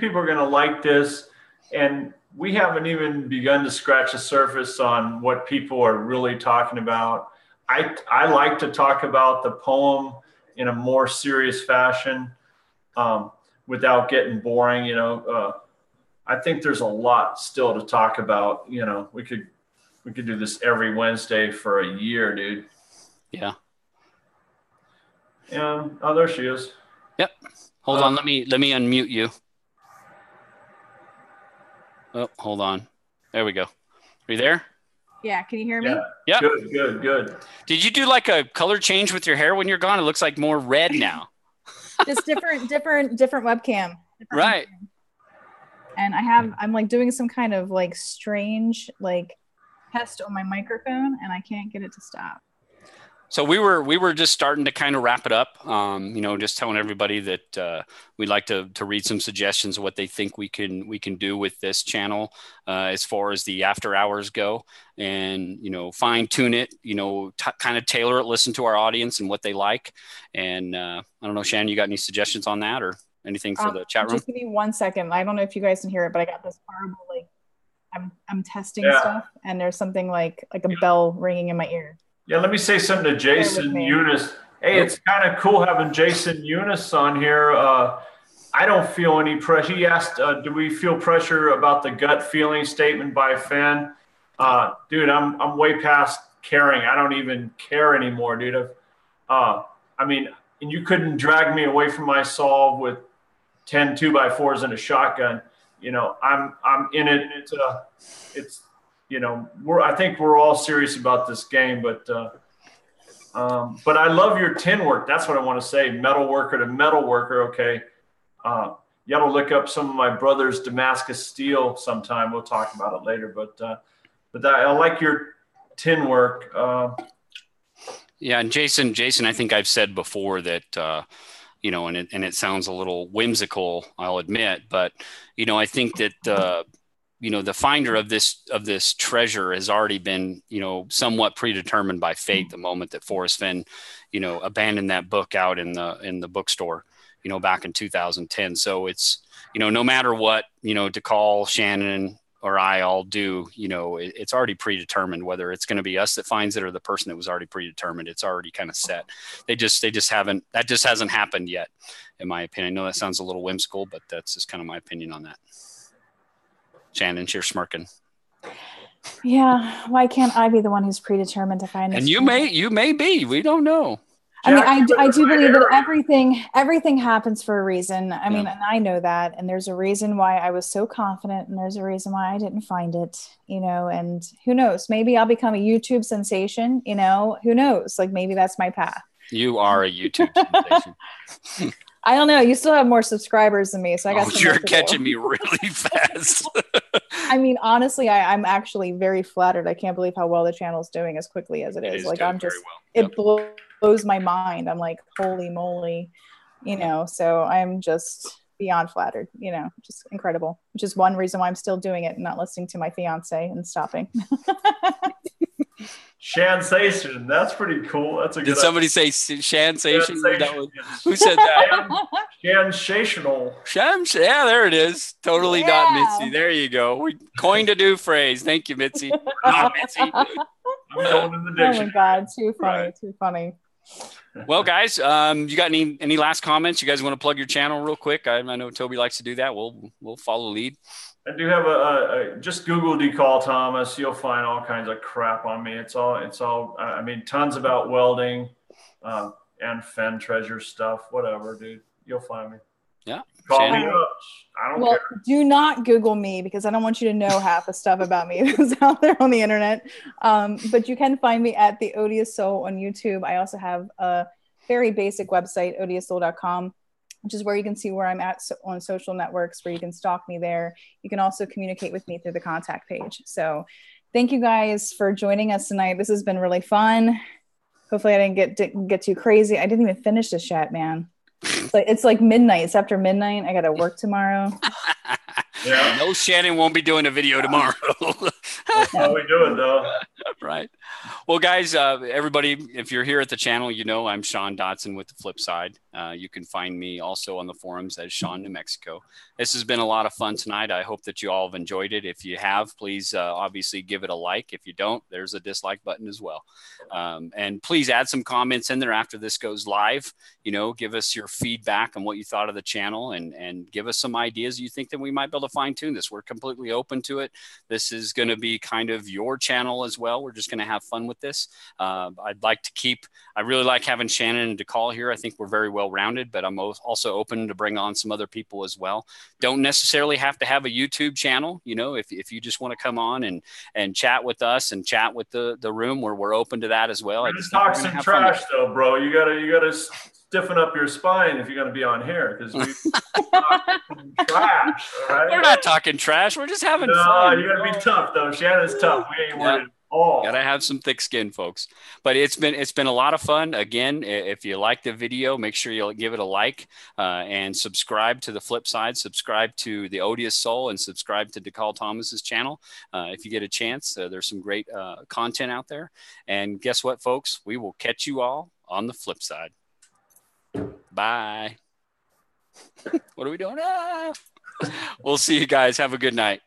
people are going to like this, and we haven't even begun to scratch the surface on what people are really talking about. I like to talk about the poem in a more serious fashion, without getting boring. I think there's a lot still to talk about. We could do this every Wednesday for a year, dude. Yeah. And there she is. Yep. Hold on. Let me unmute you. Oh, hold on. There we go. Are you there? Yeah, can you hear me? Yeah. Yep. Good. Did you do like a color change with your hair when you're gone? It looks like more red now. Just different webcam. Right. And I'm like doing some kind of like strange like test on my microphone, and I can't get it to stop. So we were just starting to kind of wrap it up. Just telling everybody that we'd like to read some suggestions of what they think we can do with this channel as far as the after hours go, and fine tune it, kind of tailor it, listen to our audience and what they like. And I don't know, Shannon, you got any suggestions on that or anything for the chat room? Just give me 1 second. I don't know if you guys can hear it, but I got this horrible like I'm testing stuff, and there's something like a bell ringing in my ear. Yeah, let me say something to Jason Eunice. Hey, it's kind of cool having Jason Eunice on here. I don't feel any pressure. He asked, do we feel pressure about the gut feeling statement by Fenn? Dude, I'm way past caring. I don't even care anymore, dude. And you couldn't drag me away from my solve with 10 2x4s and a shotgun. I'm in it. I think we're all serious about this game, but I love your tin work. That's what I want to say. Metal worker to metal worker. Okay. You got to look up some of my brother's Damascus steel sometime. We'll talk about it later, but I like your tin work. Yeah. And Jason, I think I've said before that, and it sounds a little whimsical, I'll admit, but, I think that, the finder of this treasure has already been, somewhat predetermined by fate the moment that Forrest Fenn, abandoned that book out in the bookstore, back in 2010. So it's, no matter what, DeCall, Shannon, or I all do, it's already predetermined whether it's going to be us that finds it or the person that was already predetermined. It's already kind of set. That just hasn't happened yet, in my opinion. I know that sounds a little whimsical, but that's just kind of my opinion on that. Shannon, you're smirking. Yeah, why can't I be the one who's predetermined to find this? And you may be. We don't know. I do believe that everything happens for a reason. And I know that, and there's a reason why I was so confident, and there's a reason why I didn't find it. And who knows? Maybe I'll become a YouTube sensation. Who knows? Like maybe that's my path. You are a YouTube sensation. I don't know. You still have more subscribers than me, so I got. You're catching me really fast. Honestly, I'm actually very flattered. I can't believe how well the channel's doing as quickly as it is. Like I'm just, it blows my mind. I'm like, holy moly, So I'm just beyond flattered. Just incredible. Which is one reason why I'm still doing it and not listening to my fiance and stopping. Shansation. That's pretty cool. That's a good. Did somebody say Shansation? Who said that? Shansational. Yeah, there it is. Totally not Mitzi. There you go. We coined a new phrase. Thank you, Mitzi. Not Mitzi. I'm going in the dictionary. Oh my God, too funny, right. Too funny. Well, guys, you got any last comments? You guys want to plug your channel real quick? I know Toby likes to do that. We'll follow lead. I do have just Google DeCall Thomas. You'll find all kinds of crap on me. It's all, tons about welding and Fenn treasure stuff, whatever, dude. You'll find me. Yeah. Call me up. I don't care. Do not Google me because I don't want you to know half the stuff about me that's out there on the internet. But you can find me at The Odious Soul on YouTube. I also have a very basic website, odioussoul.com. which is where you can see where I'm at on social networks, where you can stalk me there. You can also communicate with me through the contact page. So thank you guys for joining us tonight. This has been really fun. Hopefully I didn't get too crazy. I didn't even finish this chat, man. It's like midnight. It's after midnight. I got to work tomorrow. Yeah. No, Shannon won't be doing a video tomorrow. That's how we do it, though. Right. Well, guys, everybody, if you're here at the channel, I'm Sean Dotson with The Flip Side. You can find me also on the forums as Sean New Mexico. This has been a lot of fun tonight. I hope that you all have enjoyed it. If you have, please obviously give it a like. If you don't, there's a dislike button as well. And please add some comments in there after this goes live. Give us your feedback on what you thought of the channel and give us some ideas you think that we might be able to fine tune this. We're completely open to it. This is going to be kind of your channel as well. We're just going to have fun with this. I really like having Shannon and DeCall here. I think we're very well rounded, but I'm also open to bring on some other people as well. Don't necessarily have to have a YouTube channel. You know, if you just want to come on and chat with us and chat with the room, where we're open to that as well. We're just talk some trash though, bro. You gotta stiffen up your spine if you're gonna be on here, because we talking trash. All right? We're not talking trash. We're just having fun. No, you gotta be tough though. Shannon's tough. We ain't worried. Gotta have some thick skin, folks. But it's been a lot of fun. Again, if you like the video, make sure you'll give it a like and subscribe to the Flip Side, subscribe to the Odious Soul, and subscribe to DeCall Thomas's channel. If you get a chance, there's some great content out there. And guess what, folks? We will catch you all on the flip side. Bye. What are we doing? We'll see you guys. Have a good night.